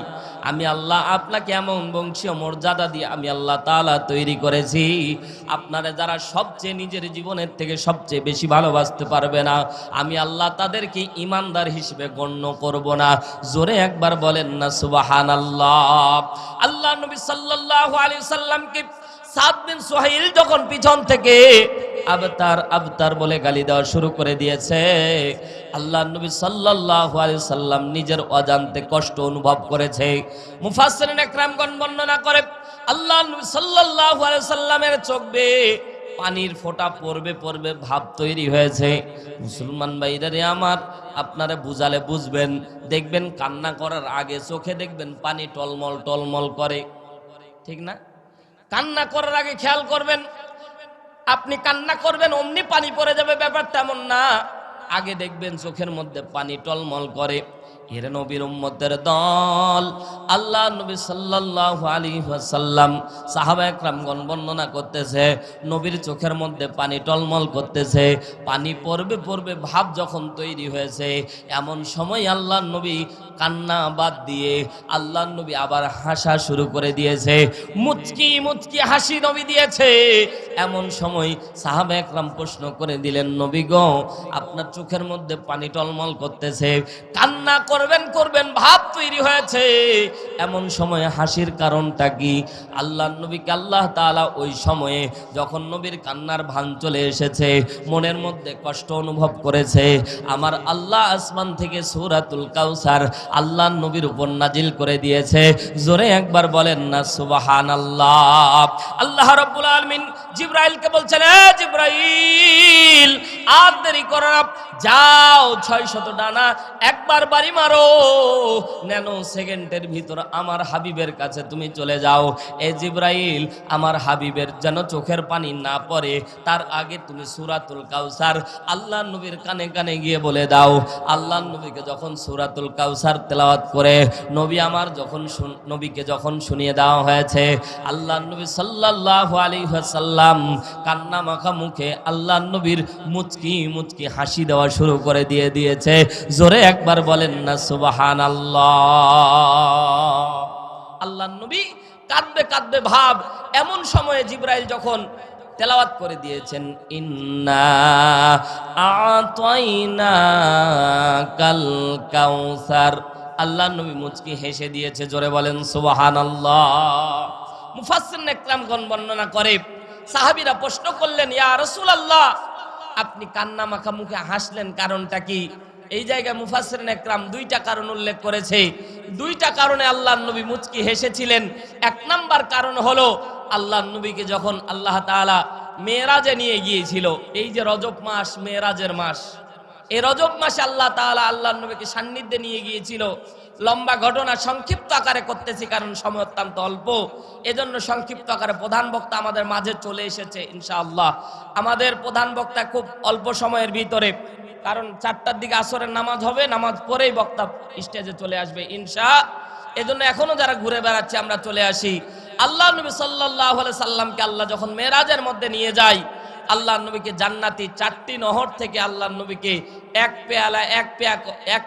A: আমি আল্লাহ আপনাকে এমন বংশীয় মর্যাদা দিয়ে আমি আল্লাহ তাআলা তৈরি করেছি, আপনারা যারা সবচেয়ে নিজের জীবনের থেকে সবচেয়ে বেশি ভালোবাসতে পারবে না আমি আল্লাহ তাদেরকে ঈমানদার হিসেবে গণ্য করব না। জোরে একবার বলেন না সুবহানাল্লাহ। আল্লাহ নবী সাল্লাল্লাহু আলাইহি ওয়াসাল্লামকে সাদ বিন সুহাইল যখন পিছন থেকে আবতার আবতার বলে গালি দেওয়া শুরু করে দিয়েছে, আল্লাহর নবী সাল্লাল্লাহু আলাইহি সাল্লাম নিজের অজান্তে কষ্ট অনুভব করেছে। মুফাসসিরিন একরামগণ বর্ণনা করে আল্লাহর নবী সাল্লাল্লাহু আলাইহি সাল্লামের চোখ বেয়ে পানির ফোঁটা পড়বে পড়বে ভাব তৈরি হয়েছে। মুসলমান ভাইরা আমার, আপনারা বুঝালে বুঝবেন, দেখবেন কান্না করার আগে চোখে দেখবেন পানি টলমল টলমল করে, ঠিক না? কান্না করার আগে খেয়াল করবেন, আপনি কান্না করবেন অমনি পানি পড়ে যাবে, ব্যাপার তেমন না। আগে দেখবেন চোখের মধ্যে পানি টলমল করে। এর নবীর উম্মতের দল আল্লাহ নবী সাল্লাল্লাহু আলাইহি ওয়াসাল্লাম সাহাবা একরামগণ বর্ণনা করতেছে, নবীর চোখের মধ্যে পানি টলমল করতেছে, পানি পড়বে পড়বে ভাব যখন তৈরি হয়েছে, এমন সময় আল্লাহ নবী কান্না বাদ দিয়ে আল্লাহ নবী আবার হাসা শুরু করে দিয়েছে, মুচকি মুচকি হাসি নবী দিয়েছে। এমন সময় সাহাবা একরাম প্রশ্ন করে দিলেন, নবী গো, আপনার চোখের মধ্যে পানি টলমল করতেছে, কান্না করবেন ভাব তৈরি হয়েছে, এমন সময়ে হাসির কারণটা কি? আল্লাহর নবীকে আল্লাহ তাআলা ওই সময়ে যখন নবীর কান্নার ভান চলে এসেছে, মনের মধ্যে কষ্ট অনুভব করেছে, আমার আল্লাহ আসমান থেকে সূরাতুল কাউসার আল্লাহর নবীর উপর নাজিল করে দিয়েছে। জোরে একবার বলেন না সুবহানাল্লাহ। আল্লাহ রাব্বুল আলামিন জিবরাইলকে বলছেন, এ জিবরাইল, আর দেরি করো না, যাও 600 ডানা একবার বাড়ি মারো, ন্যানো সেকেন্ডের ভিতর আমার হাবিবের কাছে তুমি চলে যাও। এ জিবরাইল, আমার হাবিবের যেন চোখের পানি না পড়ে তার আগে তুমি সূরাতুল কাউসার আল্লাহর নবীর কানে কানে গিয়ে বলে দাও। আল্লাহর নবীকে যখন সূরাতুল কাউসার তেলাওয়াত করে নবীকে যখন শুনিয়ে দেওয়া হয়েছে, আল্লাহর নবী সাল্লাল্লাহু আলাইহি ওয়াসাল্লাম কান্না মাখা মুখে আল্লাহর নবীর মুচকি মুচকি হাসি দেওয়া শুরু করে দিয়েছে। জোরে একবার বলেন না সুবহানাল্লাহ। আল্লাহর নবী কাঁদবে কাঁদবে ভাব। এমন সময়ে জিবরাইল যখন তেলাওয়াত করে দিয়েছেন, ইন্না আতাইনাকাল কাউসার, আল্লাহর নবী মুচকি হেসে দিয়েছে। জোরে বলেন সুবহানাল্লাহ। মুফাসসিরিন ইকরামগণ বর্ণনা করে, সাহাবীরা প্রশ্ন করলেন, ইয়া রাসূলুল্লাহ, আপনি কান্না মাখা মুখে হাসলেন, কারণটা কি? এই জায়গায় মুফাসসিরিন ইকরাম দুইটা কারণ উল্লেখ করেছে। দুইটা কারণে আল্লাহর নবী মুচকি হেসেছিলেন। এক নাম্বার কারণ হলো, আল্লাহর নবীকে যখন আল্লাহ তাআলা মেরাজে নিয়ে গিয়েছিল, এই যে রজব মাস মেরাজের মাস, এই রজব মাসে আল্লাহ তাআলা আল্লাহর নবীকে সান্নিধ্যে নিয়ে গিয়েছিল। লম্বা ঘটনা সংক্ষিপ্ত আকারে করতেছি কারণ সময় অত্যন্ত অল্প, এজন্য সংক্ষিপ্ত আকারে প্রধান বক্তা আমাদের মাঝে চলে এসেছে ইনশাআল্লাহ। আমাদের প্রধান বক্তা খুব অল্প সময়ের ভিতরে, কারণ 4টার দিকে আসরের নামাজ হবে, নামাজ পড়েই বক্তা স্টেজে চলে আসবে এজন্য এখনো যারা ঘুরে বেড়াচ্ছে আমরা চলে আসি। আল্লাহ নবী সাল্লাল্লাহু আলাইহি সাল্লামকে আল্লাহ যখন মেরাজের মধ্যে নিয়ে যায়, আল্লাহর নবীকে জান্নাতি 4টি নহর থেকে আল্লাহর নবীকে এক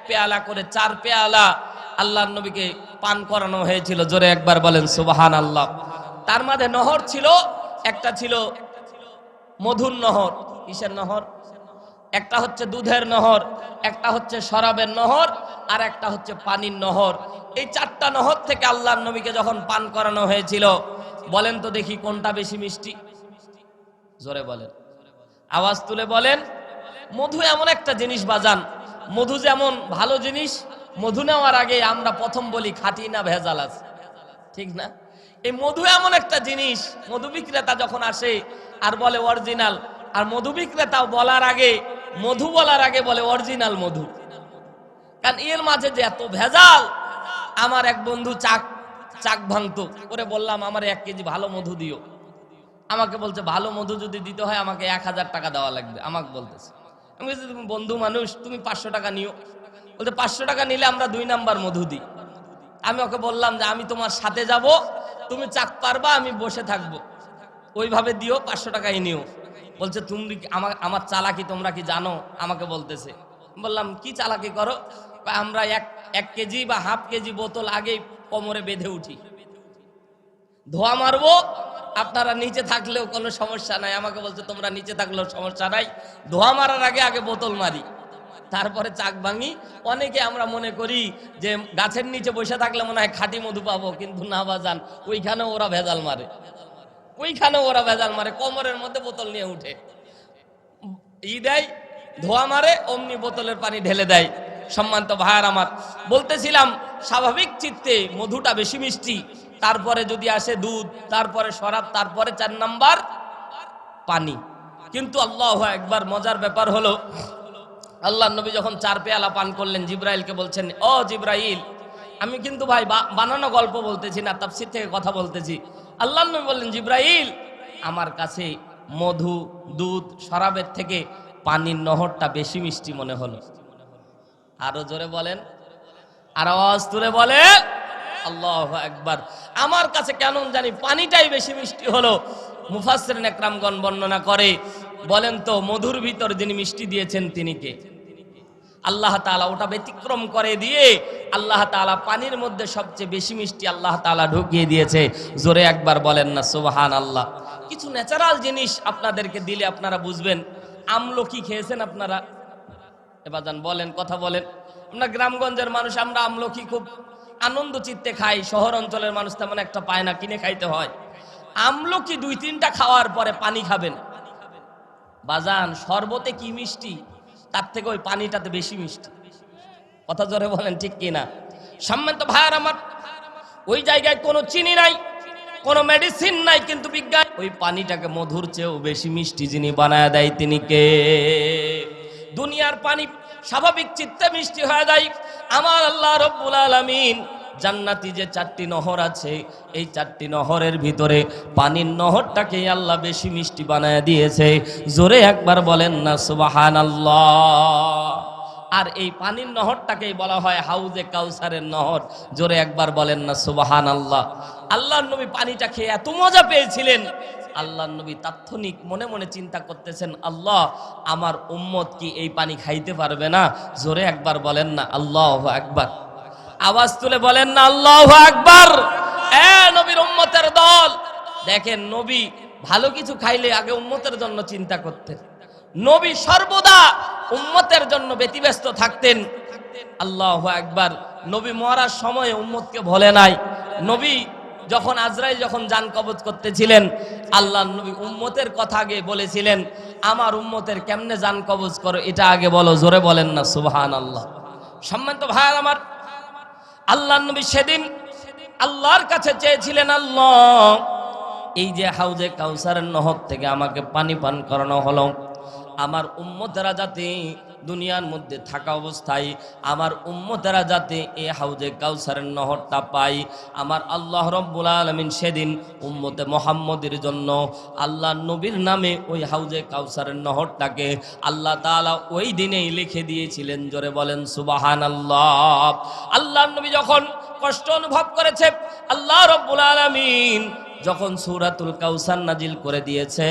A: পেয়ালা করে 4 পেয়ালা আল্লাহর নবীকে পান করানো হয়েছিল। জোরে একবার বলেন সুবহানাল্লাহ। তার মাঝে নহর ছিল, একটা ছিল মধুর নহর। কিসের নহর? একটা হচ্ছে দুধের নহর, একটা হচ্ছে শরাবের নহর, আর একটা হচ্ছে পানির নহর। এই 4টা নহর থেকে আল্লাহর নবীকে যখন পান করানো হয়েছিল, বলেন তো দেখি কোনটা বেশি মিষ্টি? জোরে বলেন, আওয়াজ তুলে বলেন। মধু এমন একটা জিনিস বাজান, মধু যেমন ভালো জিনিস, মধু নেওয়ার আগে আমরা প্রথম বলি খাঁটি না ভেজাল আছে, ঠিক না? এই মধু এমন একটা জিনিস, মধু বিক্রেতা যখন আসে আর বলে অরিজিনাল, আর মধু বিক্রেতাও বলার আগে, মধু বলার আগে বলে অরিজিনাল মধু। কারণ এর মাঝে যে এত ভেজাল। আমার এক বন্ধু চাক ভাঙতো করে, বললাম আমার 1 কেজি ভালো মধু দিও। আমাকে বলছে ভালো মধু যদি দিতে হয় আমাকে 1000 টাকা দেওয়া লাগবে। আমাকে বলতেছে, আমি বলছি তুমি বন্ধু মানুষ, তুমি 500 টাকা নিও। বলতে 500 টাকা নিলে আমরা 2 নাম্বার মধু দিই। আমি ওকে বললাম যে আমি তোমার সাথে যাব, তুমি চাক পারবা, আমি বসে থাকবো, ওইভাবে দিও, 500 টাকাই নিও। বলছে তুমি আমার চালাকি তোমরা কি জানো? আমাকে বলতেছে। বললাম কি চালাকি করো? আমরা 1 কেজি বা হাফ কেজি বোতল আগেই কোমরে বেঁধে উঠি, ধোয়া মারবো, আপনারা নিচে থাকলেও কোনো সমস্যা নাই। আমাকে বলছে তোমরা নিচে থাকলেও সমস্যা নাই, ধোয়া মারার আগে বোতল মারি, তারপরে চাক ভাঙি। অনেকে আমরা মনে করি যে গাছের নিচে বসে থাকলে মনে হয় খাঁটি মধু পাবো, কিন্তু না বাজান, ওইখানেও ওরা ভেজাল মারে, কোমরের মধ্যে বোতল নিয়ে উঠে দেয়, ধোয়া মারে, অমনি বোতলের পানি ঢেলে দেয়। সম্মানিত ভাইয়ার আমার, বলতেছিলাম স্বাভাবিক চিত্তে মধুটা বেশি মিষ্টি, তারপরে যদি আসে দুধ, তারপরে শরাব, তারপরে 4 নাম্বার পানি। কিন্তু আল্লাহু আকবার, মজার ব্যাপার হলো আল্লাহর নবী যখন 4 পেয়ালা পান করলেন, জিবরাইলকে বলছেন, ও জিবরাইল, আমি কিন্তু ভাই বানানো গল্প বলতেছি না, তাফসীর থেকে কথা বলতেছি। আল্লাহর নবী বললেন, জিবরাইল, আমার কাছে মধু, দুধ, শরাবের থেকে পানির নহরটা বেশি মিষ্টি মনে হলো। আরো জোরে বলেন, আর আওয়াজ তুলে বলেন আল্লাহু আকবার। আমার কাছে কেন জানি পানিটাই বেশি মিষ্টি হলো। মুফাসসিরিন একরামগণ বর্ণনা করে, বলেন তো মধুর ভিতর যিনি মিষ্টি দিয়েছেন তিনি কে? আল্লাহ তাআলা। ওটা ব্যতিক্রম করে দিয়ে আল্লাহ তাআলা পানির মধ্যে সবচেয়ে বেশি মিষ্টি আল্লাহ তাআলা ঢুকিয়ে দিয়েছে। জোরে একবার বলেন না সুবহানাল্লাহ। কিছু ন্যাচারাল জিনিস আপনাদেরকে দিলে আপনারা বুঝবেন। আমলকি খেয়েছেন আপনারা? এবার যান বলেন, কথা বলেন। আমরা গ্রামগঞ্জের মানুষ, আমরা আমলকি খুব আনন্দ চিত্তে খাই, শহর অঞ্চলের মানুষ তেমন একটা পায় না, কিনে খাইতে হয়। আমলকি 2-3টা খাওয়ার পরে পানি খাবেন বাজান, শরবতে কি মিষ্টি, তার থেকে ওই পানিটাতে বেশি মিষ্টি। কথা জোরে বলেন, ঠিক কিনা? সম্মানিত ভাইয়ার আমার, ওই জায়গায় কোনো চিনি নাই, কোনো মেডিসিন নাই, কিন্তু বিজ্ঞান ওই পানিটাকে মধুর চেয়েও বেশি মিষ্টি যিনি বানায় দেয় তিনি কে? দুনিয়ার পানি স্বাভাবিক চিত্তে মিষ্টি হয়ে যায়, আমার আল্লাহ রব্বুল আলামিন জান্নাতি যে 4টি নহর আছে, এই 4টি নহরের ভিতরে পানির নহরটাকে আল্লাহ বেশি মিষ্টি বানায় দিয়েছে। জোরে একবার বলেন না সুবহানাল্লাহ। আর এই পানির নহরটাকেই বলা হয় হাউজে কাউসারের নহর। জোরে একবার বলেন না সুবহানাল্লাহ। আল্লাহর নবী পানিটা খেয়ে এত মজা পেয়েছিলেন, আল্লাহর নবী তাৎক্ষণিক মনে মনে চিন্তা করতেছেন, আল্লাহ আমার উম্মত কি এই পানি খাইতে পারবে না? জোরে একবার বলেন না আল্লাহু আকবার। আওয়াজ তুলে বলেন না আল্লাহু আকবার। নবীর উম্মতের দল, দেখেন নবী ভালো কিছু খাইলে আগে উম্মতের জন্য চিন্তা করতেন। নবী সর্বদা উম্মতের জন্য ব্যতিব্যস্ত থাকতেন। আল্লাহু আকবার। নবী মরার সময় উম্মতকে ভোলে নাই। নবী যখন আজরাইল যখন জান কবজ করতেছিলেন, আল্লাহর নবী উম্মতের কথা আগে বলেছিলেন, আমার উম্মতের কেমনে জান কবজ করো এটা আগে বলো। জোরে বলেন না সুবহানাল্লাহ। সম্মানিত ভাই আমার, আল্লাহর নবী সেদিন আল্লাহর কাছে চেয়েছিলেন, আল্লাহ এই যে হাউজে কাউসারের নহর থেকে আমাকে পানি পান করানো হলো, আমার উম্মতেরা যাতে দুনিয়ার মধ্যে থাকা অবস্থায় আমার উম্মতেরা যাতে এই হাউজে কাউসারের নহরটা পায়, আমার আল্লাহ রব্বুল আলামিন সেদিন উম্মতে মুহাম্মদের জন্য আল্লাহ নবীর নামে ওই হাউজে কাউসারের নহরটাকে আল্লাহ তাআলা ওই দিনেই লিখে দিয়েছিলেন। জোরে বলেন সুবহানাল্লাহ। আল্লাহ নবী যখন কষ্ট অনুভব করেছে, আল্লাহ রব্বুল আলামিন যখন সূরাতুল কাউসার নাজিল করে দিয়েছে,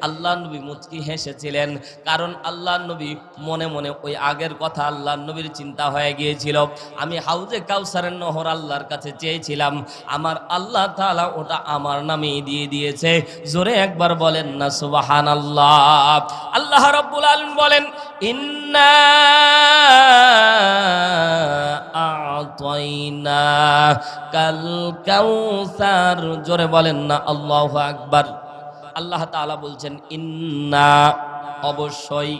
A: আল্লাহ নবী মুচকি হেসেছিলেন। কারণ আল্লাহ নবী মনে মনে ওই আগের কথা আল্লাহ নবীর চিন্তা হয়ে গিয়েছিল, আমি হাউজে কাউসারের নহর আল্লাহর কাছে চেয়েছিলাম, আমার আল্লাহ তাআলা ওটা আমার নামেই দিয়ে দিয়েছে। জোরে একবার বলেন না সুবহানাল্লাহ। আল্লাহ রাব্বুল আলামিন বলেন, ইন্না আ'তাইনা কাল কাউসার। জোরে বলেন না আল্লাহু আকবার। আল্লাহ তাআলা বলছেন ইন্না, অবশ্যই।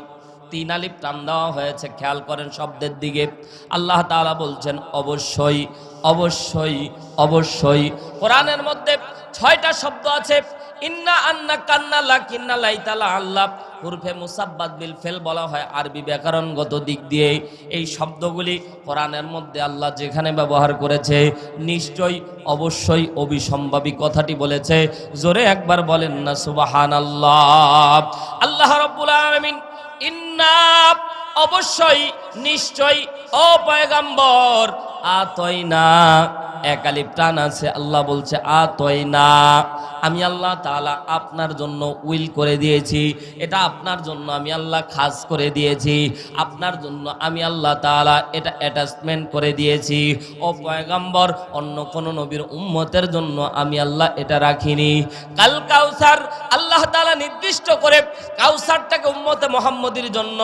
A: তিন আলিফ টান দেওয়া হয়েছে, খেয়াল করেন শব্দের দিকে। আল্লাহ তাআলা বলছেন অবশ্যই, অবশ্যই, অবশ্যই। কোরআনের মধ্যে 6টা শব্দ আছে। ইন্না, আন্না, কান্না, লাকিন্না, লাইতালা, আল্লাহ উরফে মুসাব্বাত বিল ফেল বলা হয় আরবি ব্যাকরণগত দিক দিয়ে। এই শব্দগুলি কোরআনের মধ্যে আল্লাহ যেখানে ব্যবহার করেছে, নিশ্চয়ই, অবশ্যই, অবিসম্ভাবী কথাটি বলেছে। জোরে একবার বলেন না সুবহানাল্লাহ। আল্লাহ রাব্বুল আলামিন ইন্না, অবশ্যই, নিশ্চয়ই, ও পয়গম্বর, আতয়না, এক আলিফ টান আছে, আল্লাহ বলছে আতয়না, আমি আল্লাহ তাআলা আপনার জন্য উইল করে দিয়েছি, এটা আপনার জন্য আমি আল্লাহ খাস করে দিয়েছি, আপনার জন্য আমি আল্লাহ তাআলা এটা অ্যাটাচমেন্ট করে দিয়েছি। ও পয়গম্বর, অন্য কোন নবীর উম্মতের জন্য আমি আল্লাহ এটা রাখিনি। কাল কাউসার, আল্লাহ তাআলা নির্দিষ্ট করে কাউসারটাকে উম্মতে মুহাম্মদের জন্য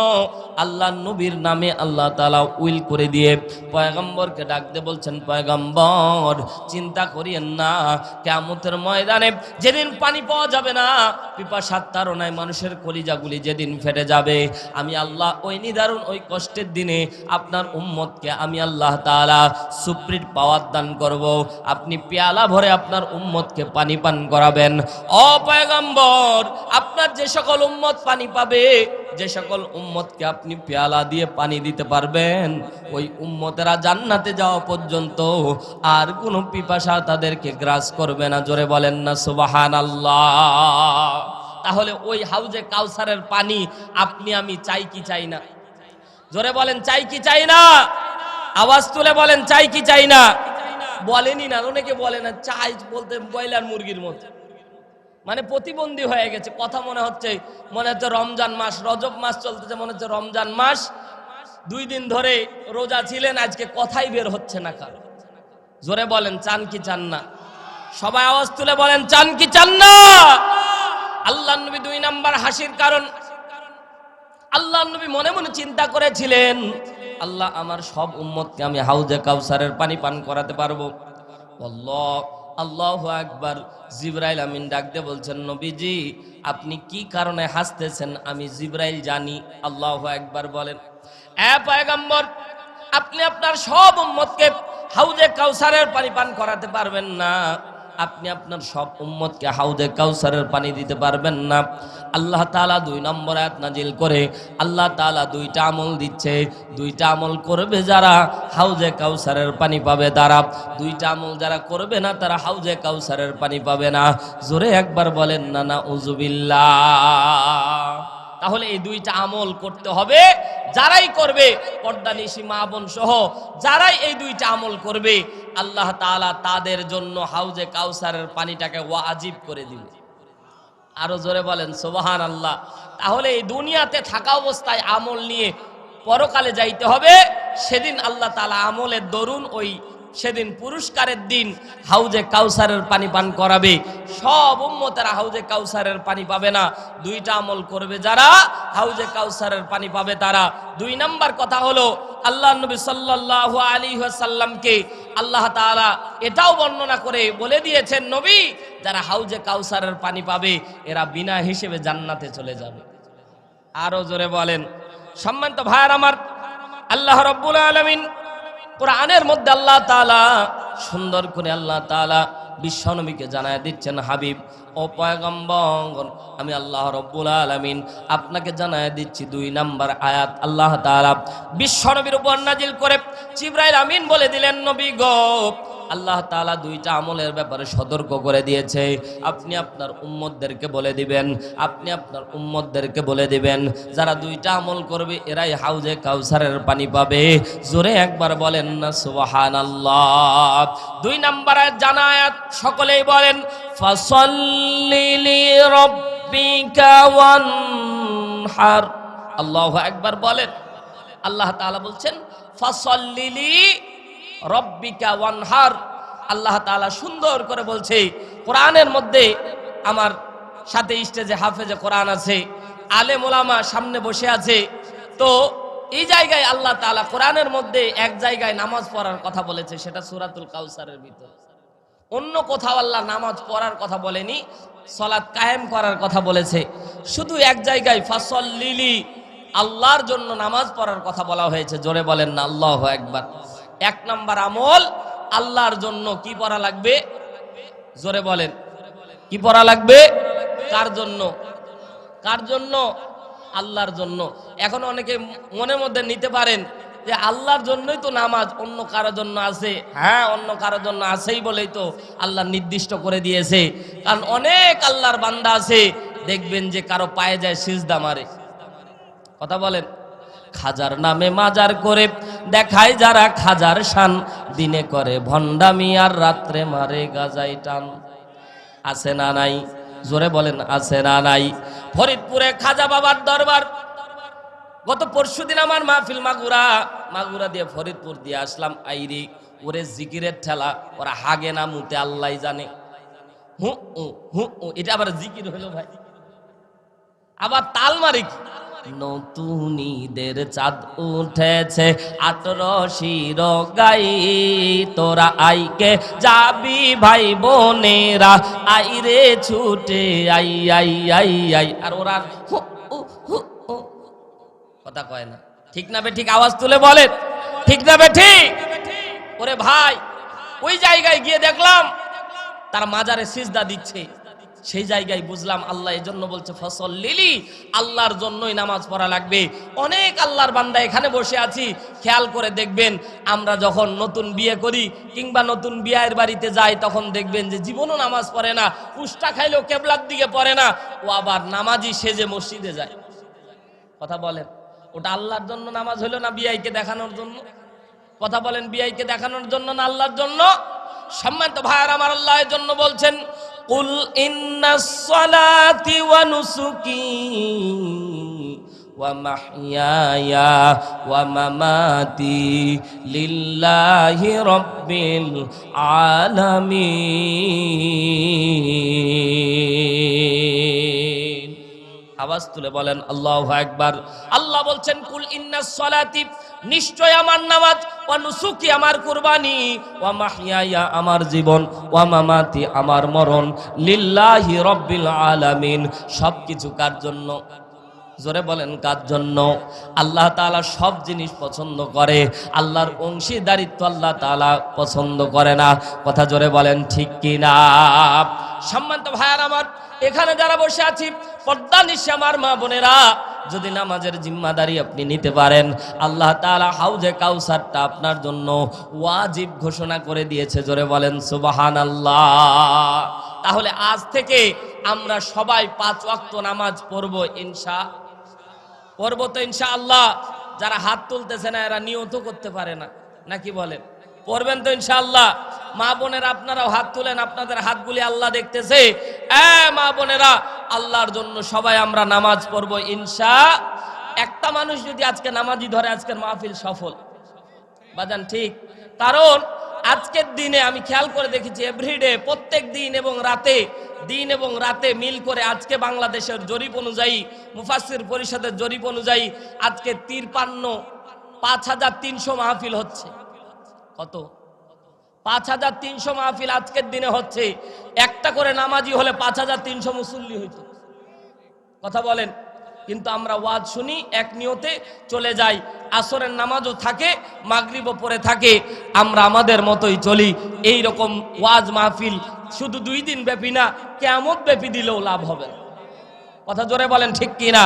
A: আল্লাহ নবীর নামে আল্লাহ তাআলা উইল করে দিয়ে পয়গম্বরকে ডাক দিয়ে বলছেন, পয়গম্বর চিন্তা করিয়েন না, কিয়ামতের ময়দানে যেদিন পানি পাওয়া যাবে না, পিপাসার তাড়নায় মানুষের কলিজাগুলি যেদিন ফেটে যাবে, আমি আল্লাহ ওই নিদারুণ ওই কষ্টের দিনে আপনার উম্মতকে আমি আল্লাহ তাআলা সুপ্রিট পাওয়ার দান করব, আপনি পেয়ালা ভরে আপনার উম্মতকে পানি পান করাবেন। ও পয়গম্বর, আপনার যে সকল উম্মত পানি পাবে, যে সকল উম্মতকে আপনি পেয়ালা দিয়ে পানি দিতে পারবেন, ওই উম্মতেরা জান্নাতে যাওয়া পর্যন্ত আর কোনো পিপাসা তাদেরকে গ্রাস করবে না। জোরে বলেন না সুবহানাল্লাহ। তাহলে ওই হাউজে কাউসারের পানি আপনি আমি চাই কি চাই না? জোরে বলেন চাই কি চাই না? আওয়াজ তুলে বলেন চাই কি চাই না? বলেনি না, অনেকে বলে না, চাই বলতে ব্রয়লার মুরগির মতো, মানে প্রতিবন্ধী হয়ে গেছে কথা। মনে হচ্ছে রমজান মাস, রজব মাস চলতেছে, মনে হচ্ছে রমজান মাস, 2 দিন ধরে রোজা ছিলেন, আজকে কথাই বের হচ্ছে না কারো। জোরে বলেন চান কি চান না? সবাই আওয়াজ তুলে বলেন চান কি চান না? আল্লাহ নবী 2 নাম্বার হাসির কারণ, আল্লাহ নবী মনে মনে চিন্তা করেছিলেন, আল্লাহ আমার সব উম্মতকে আমি হাউজে কাউসারের পানি পান করাতে পারবো। আল্লাহ, আল্লাহু আকবার। জিবরাইল আমিন ডাক দিয়ে বলছেন, নবীজি আপনি কি কারণে হাসতেছেন আমি জিবরাইল জানি। আল্লাহু আকবার বলেন। পয়গম্বর, আপনি আপনার সব উম্মতকে হাউজে কাউসারের পানি পান করাতে পারবেন না, আপনি আপনার সব উম্মতকে হাউজে কাউসারের পানি দিতে পারবেন না। আল্লাহ তাআলা 2 নম্বর আয়াত নাজিল করে আল্লাহ তাআলা 2টা আমল দিচ্ছে। 2টা আমল করবে যারা, হাউজে কাউসারের পানি পাবে তারা। 2টা আমল যারা করবে না, তারা হাউজে কাউসারের পানি পাবে না। জোরে একবার বলেন না নাউজুবিল্লাহ। তাহলে এই 2টা আমল করতে হবে। যারাই করবে, পর্দানিশী মা বোন সহ যারাই এই 2টা আমল করবে, আল্লাহ তাআলা তাদের জন্য হাউজে কাউসারের পানিটাকে ওয়াজিব করে দিবে। আরো জোরে বলেন সুবহানাল্লাহ। তাহলে এই দুনিয়াতে থাকা অবস্থায় আমল নিয়ে পরকালে যাইতে হবে। সেদিন আল্লাহ তাআলা আমলের দরুন ওই সেদিন পুরস্কারের দিন হাউজে কাউসারের পানি পান করাবে। সব উম্মতেরা হাউজে কাউসারের পানি পাবে না। 2টা আমল করবে যারা, হাউজে কাউসারের পানি পাবে তারা। 2 নাম্বার কথা হলো, আল্লাহ নবী সাল্লাল্লাহু আলাইহি ওয়াসাল্লামকে আল্লাহ তাআলা এটাও বর্ণনা করে বলে দিয়েছেন, নবী যারা হাউজে কাউসারের পানি পাবে এরা বিনা হিসেবে জান্নাতে চলে যাবে। আরো জোরে বলেন। সম্মানিত ভাইয়ার আমার, আল্লাহ রাব্বুল আলামিন কোরআনের মধ্যে আল্লাহ তাআলা সুন্দর করে আল্লাহ তাআলা বিশ্বনবীকে জানায় দিচ্ছেন, হাবিব ও পয়গম্বর, আমি আল্লাহ রব্বুল আলামিন আপনাকে জানায় দিচ্ছি 2 নাম্বার আয়াত আল্লাহ তাআলা বিশ্বনবীর উপর নাজিল করে জিবরাইল আমিন বলে দিলেন, নবী গো, আল্লাহ তাআলা 2টা আমলের ব্যাপারে সতর্ক করে দিয়েছে, আপনি আপনার উম্মতদেরকে বলে দিবেন, আপনি আপনার উম্মতদেরকে বলে দিবেন, যারা 2টা আমল করবে এরাই হাউজে কাউসারের পানি পাবে। জোরে একবার বলেন না সুবহানাল্লাহ। 2 নাম্বার আয়াত জানা আয়াত, সকলেই বলেন ফাসাল্লি লিরাব্বিকা ওয়ানহার। আল্লাহু আকবার বলেন। আল্লাহ তাআলা বলছেন ফাসাল্লি লিরাব্বিকা ওয়ানহার। আল্লাহ তাআলা সুন্দর করে বলছে কোরআনের মধ্যে, আমার সাথে স্টেজে হাফেজে কোরআন আছে, আলেম ওলামা সামনে বসে আছে, তো এই জায়গায় আল্লাহ তাআলা কোরআনের মধ্যে এক জায়গায় নামাজ পড়ার কথা বলেছে, সেটা সূরাতুল কাউসারের ভিতর। অন্য কোথাও আল্লাহ নামাজ পড়ার কথা বলেনি, সালাত কায়েম করার কথা বলেছে। শুধু এক জায়গায় ফাসাল্লি, আল্লাহর জন্য নামাজ পড়ার কথা বলা হয়েছে। জোরে বলেন না আল্লাহু আকবার। 1 নাম্বার আমল, আল্লাহর জন্য কি পড়া লাগবে? জোরে বলেন, কি পড়া লাগবে? কার জন্য? কার জন্য? আল্লাহর জন্য। এখন অনেকে মনের মধ্যে নিতে পারেন যে আল্লাহর জন্যই তো নামাজ, অন্য কারোর জন্য আছে। হ্যাঁ, অন্য কারোর জন্য আছেই বলেই তো আল্লাহ নির্দিষ্ট করে দিয়েছে। কারণ অনেক আল্লাহর বান্দা আছে, দেখবেন যে কারো পায়ে যায় সিজদা মারে। কথা বলেন। খাজার নামে মাজার করে দেখায় যারা খাজার শান, দিনে করে ভণ্ডামি আর রাত্রে মারে গাজাই টান। আছে না নাই? জোরে বলেন আছে না নাই? ফরিদপুরে খাজা বাবার দরবার, গত পরশুদিন আমার মাহফিল মাগুরা দিয়ে ফরিদপুর দিয়ে আসলাম। আইরি ওরে জিকিরের ঠেলা, ওরা হাগে না মুতে আল্লাহ জানে। এটা আবার জিকির হইল ভাই, আবার তাল মারি। নতুন ঈদের চাঁদ উঠেছে 18 গাই, তোরা আইকে যাবি ভাই বোনেরা, আইরে ছুটে আই আই আই আই। আর ওরা কথা কয় না, ঠিক না বেঠিক? আওয়াজ তুলে বলেন ঠিক না বেঠিক? ওরে ভাই, ওই জায়গায় গিয়ে দেখলাম তার মাজারে সিজদা দিচ্ছে। সেই জায়গায় বুঝলাম আল্লাহ এজন্য বলছে ফাসাল্লি, আল্লাহর জন্যই নামাজ পড়া লাগবে। অনেক আল্লাহর বান্দা এখানে বসে আছি, খেয়াল করে দেখবেন আমরা যখন নতুন বিয়ে করি কিংবা নতুন বিয়ের বাড়িতে যাই, তখন দেখবেন যে জীবনও নামাজ পড়ে না, পুষ্টা খাইলেও কেবলার দিকে পড়ে না, ও আবার নামাজি সেজে মসজিদে যায়। কথা বলেন, ওটা আল্লাহর জন্য নামাজ হলো না বিআইকে দেখানোর জন্য? কথা বলেন, বিআইকে দেখানোর জন্য না আল্লাহর জন্য? সম্মানিত ভাইয়ার আমার, আল্লাহ এর জন্য বলছেন কুল ইন্নাস সালাতি ওয়া নুসুকি ওয়া মাহইয়ায়া ওয়া মামাতি লিল্লাহি রাব্বিল আলামিন। আওয়াজ তুলে বলেন আল্লাহু আকবার। আল্লাহ বলছেন কুল ইন্নাস সালাতি, নিশ্চয় আমার নামাজ, ওয়া নুসুকি আমার কুরবানি, ওয়া মাহইয়ায়া আমার জীবন, ওয়া মামাতি আমার মরণ, লিল্লাহি রাব্বিল আলামিন, সবকিছু কার জন্য? জোরে বলেন কার জন্য? আল্লাহ তাআলা সব জিনিস পছন্দ করে, আল্লাহর অংশীদারিত্ব আল্লাহ তাআলা পছন্দ করে না। কথা জোরে বলেন ঠিক কি না? সম্মানিত ভাইয়ার আমার, এখানে যারা বসে আছি পর্দা নিশে আমার মা বোনেরা, যদি নামাজের জিম্মাদারি আপনি নিতে পারেন, আল্লাহ তাআলা হাউজে কাউসারটা আপনার জন্য ওয়াজিব ঘোষণা করে দিয়েছে। জোরে বলেন সুবহানাল্লাহ। তাহলে আজ থেকে আমরা সবাই 5 ওয়াক্ত নামাজ পড়বো, পড়বো তো ইনশাআল্লাহ। যারা হাত তুলতেছে না এরা নিয়ত করতে পারে না, নাকি বলেন? পড়বেন তো ইনশাআল্লাহ? মা বোনেরা আপনারাও হাত তুলেন, আপনাদের হাতগুলি আল্লাহ দেখতেছে। মা বোনেরা, আল্লাহর জন্য সবাই আমরা নামাজ পড়বো একটা মানুষ যদি আজকে নামাজি ধরে, আজকের মাহফিল সফল বাজান, ঠিক? কারণ আজকের দিনে আমি খেয়াল করে দেখেছি, এভরিডে প্রত্যেক দিন এবং রাতে মিল করে আজকে বাংলাদেশের জরিপ অনুযায়ী, মুফাসসির পরিষদের জরিপ অনুযায়ী আজকে 5300 মাহফিল হচ্ছে। কত? 5300 মাহফিল আজকের দিনে হচ্ছে। একটা করে নামাজি হলে 5300 মুসল্লি হইতো। কথা বলেন। কিন্তু আমরা ওয়াজ শুনি, এক নিয়তে চলে যাই, আসরের নামাজও থাকে, মাগরিবও পড়ে থাকে, আমরা আমাদের মতোই চলি। এই রকম ওয়াজ মাহফিল শুধু 2 দিন ব্যাপী না, কিয়ামত ব্যাপী দিলেও লাভ হবে না। কথা জোরে বলেন ঠিক কিনা?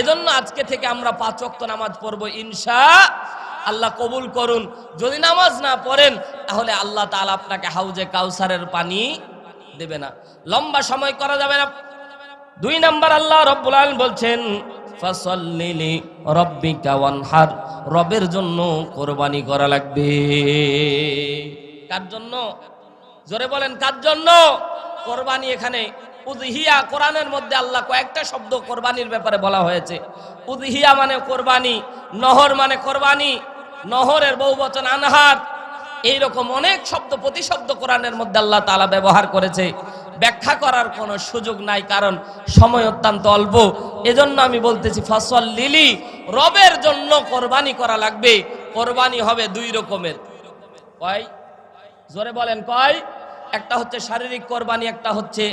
A: এজন্য আজকে থেকে আমরা 5 ওয়াক্ত নামাজ পড়বো ইনশাআল্লাহ। কবুল করুন। যদি নামাজ না পড়েন তাহলে আল্লাহ তাআলা আপনাকে হাউজে কাউসারের পানি দেবে না, লম্বা সময় করা যাবে না। 2 নাম্বার, আল্লাহ রাব্বুল আলামিন বলছেন ফাসাল্লি লি রাব্বিকা ওয়ানহার, রবের জন্য কোরবানি করা লাগবে। কার জন্য? জোরে বলেন কার জন্য? কোরবানি এখানে উযহিয়া, কোরআনের মধ্যে আল্লাহ কয়েকটা শব্দ কোরবানির ব্যাপারে বলা হয়েছে। উযহিয়া মানে কোরবানি, নহর মানে কোরবানি, নহরের বহুবচন আনহার, এইরকম অনেক শব্দ প্রতিশব্দ কোরআনের মধ্যে আল্লাহ তাআলা ব্যবহার করেছে। ব্যাখ্যা করার কোনো সুযোগ নাই, কারণ সময় অত্যন্ত অল্প। এজন্য আমি বলতেছি ফাসাল্লি, রবের জন্য কোরবানি করা লাগবে। কোরবানি হবে 2 রকমের। কয়? জোরে বলেন কয়? একটা হচ্ছে শারীরিক কোরবানি, একটা হচ্ছে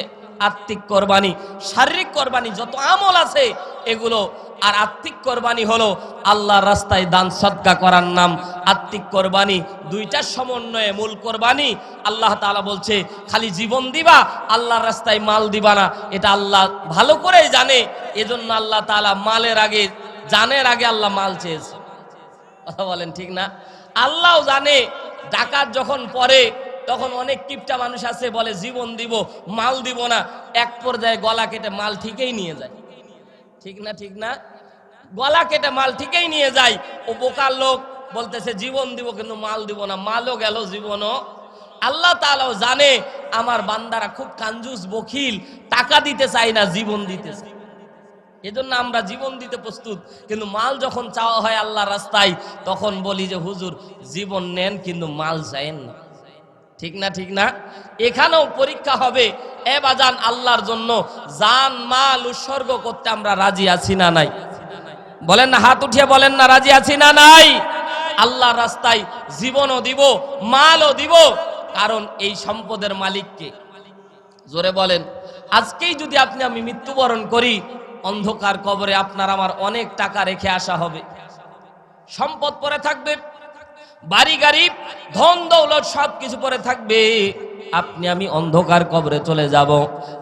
A: আত্মিক কোরবানি। শারীরিক কোরবানি যত আমল আছে এগুলো, আর আত্মিক কোরবানি হলো আল্লাহর রাস্তায় দান সদকা করার নাম। আত্মিক কোরবানি, 2টার সমন্বয়ে মূল কোরবানি। আল্লাহ তাআলা বলছে খালি জীবন দিবা, আল্লাহর রাস্তায় মাল দিবা না, এটা আল্লাহ ভালো করেই জানে। এজন্য আল্লাহ তাআলা মালের আগে, জানের আগে আল্লাহ মাল চেয়েছে। কথা বলেন ঠিক না? আল্লাহও জানে ডাকাত যখন পড়ে তখন অনেক কিপটা মানুষ আছে, বলে জীবন দিব মাল দিব না, এক পর্যায়ে গলা কেটে মাল ঠিকই নিয়ে যায়। ঠিক না? ঠিক না? গলা কেটে মাল ঠিকই নিয়ে যায়। ও বোকার লোক বলতেছে জীবন দিব কিন্তু মাল দিব না, মালও গেল জীবনও। আল্লাহ তাআলাও জানে আমার বান্দারা খুব কাঞ্জুস, বখিল, টাকা দিতে চায় না, জীবন দিতে চায়। এজন্য আমরা জীবন দিতে প্রস্তুত, কিন্তু মাল যখন চাওয়া হয় আল্লাহর রাস্তায় তখন বলি যে হুজুর জীবন নেন কিন্তু মাল চাইেন না। ঠিক না? ঠিক না? এখানেও পরীক্ষা হবে। এ বাজান, আল্লাহর জন্য জান মাল উৎসর্গ করতে আমরা রাজি আছি না নাই? বলেন না, হাত উঠিয়ে বলেন না, রাজি আছি না নাই? আল্লাহর রাস্তায় জীবনও দিব, মালও দিব, কারণ এই সম্পদের মালিককে। জোরে বলেন। আজকেই যদি আপনি আমি মৃত্যুবরণ করি, অন্ধকার কবরে আপনার আমার অনেক টাকা রেখে আসা হবে, সম্পদ পড়ে থাকবে, বাড়ি গাড়ি ধন দৌলত সবকিছু পড়ে থাকবে। আপনি আমি অন্ধকার কবরে চলে যাব।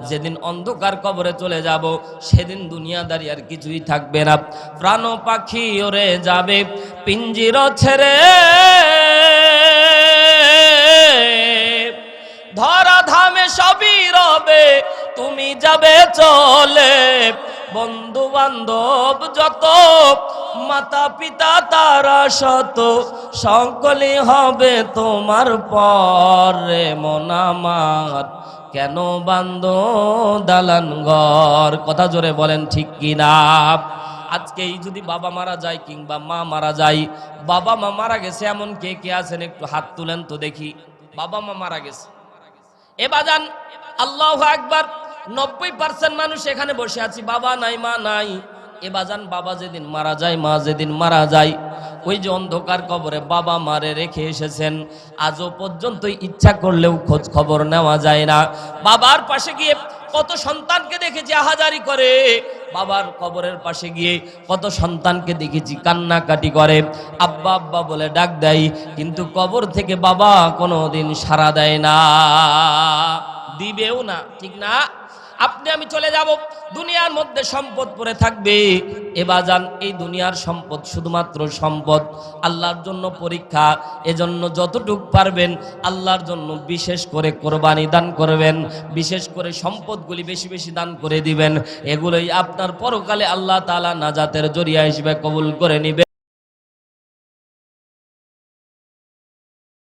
A: যেদিন অন্ধকার কবরে চলে যাব সেদিন দুনিয়াদারি আর কিছুই থাকবে না। প্রাণ পাখি ওরে যাবে পিঞ্জির ছেড়ে, ধরা ধামে সবই রবে তুমি যাবে চলে। বন্ধু বান্ধব যত, মাতা পিতা তারা শত, সকলই হবে তোমার পরে। মন আমার কেন বান্ধ দালান ঘর? কথা জোরে বলেন ঠিক কিনা? আজকেই যদি বাবা মারা যায় কিংবা মা মারা যায়, বাবা মা মারা গেছে এমন কে কে আছেন একটু হাত তুলেন তো দেখি। বাবা মা মারা গেছে, এ বাজান আল্লাহু আকবার, 90% মানুষ এখানে বসে আছি, বাবা নাই মা নাই। এ বাজান, বাবা যেদিন মারা যায়, মা যেদিন মারা যায়, ওই যে অন্ধকার কবরে বাবা মারে রেখে এসেছেন, আজও পর্যন্ত ইচ্ছা করলেও খোঁজ খবর নেওয়া যায় না। বাবার পাশে গিয়ে কত সন্তানকে দেখেছি আহাজারি করে, বাবার কবরের পাশে গিয়ে কত সন্তানকে দেখেছি কান্নাকাটি করে, আব্বা আব্বা বলে ডাক দেয়, কিন্তু কবর থেকে বাবা কোনোদিন সাড়া দেয় না, দিবেও না। ঠিক না? আপনি আমি চলে যাব, দুনিয়ার মধ্যে সম্পদ পড়ে থাকবে। এ বাজান, এই দুনিয়ার সম্পদ শুধুমাত্র সম্পদ, আল্লাহর জন্য পরীক্ষা। এজন্য যতটুক পারবেন আল্লাহর জন্য বিশেষ করে কোরবানি দান করবেন, বিশেষ করে সম্পদগুলি বেশি বেশি দান করে দিবেন। এগুলোই আপনার পরকালে আল্লাহ তাআলা নাজাতের জরিয়া হিসেবে কবুল করে নিবে।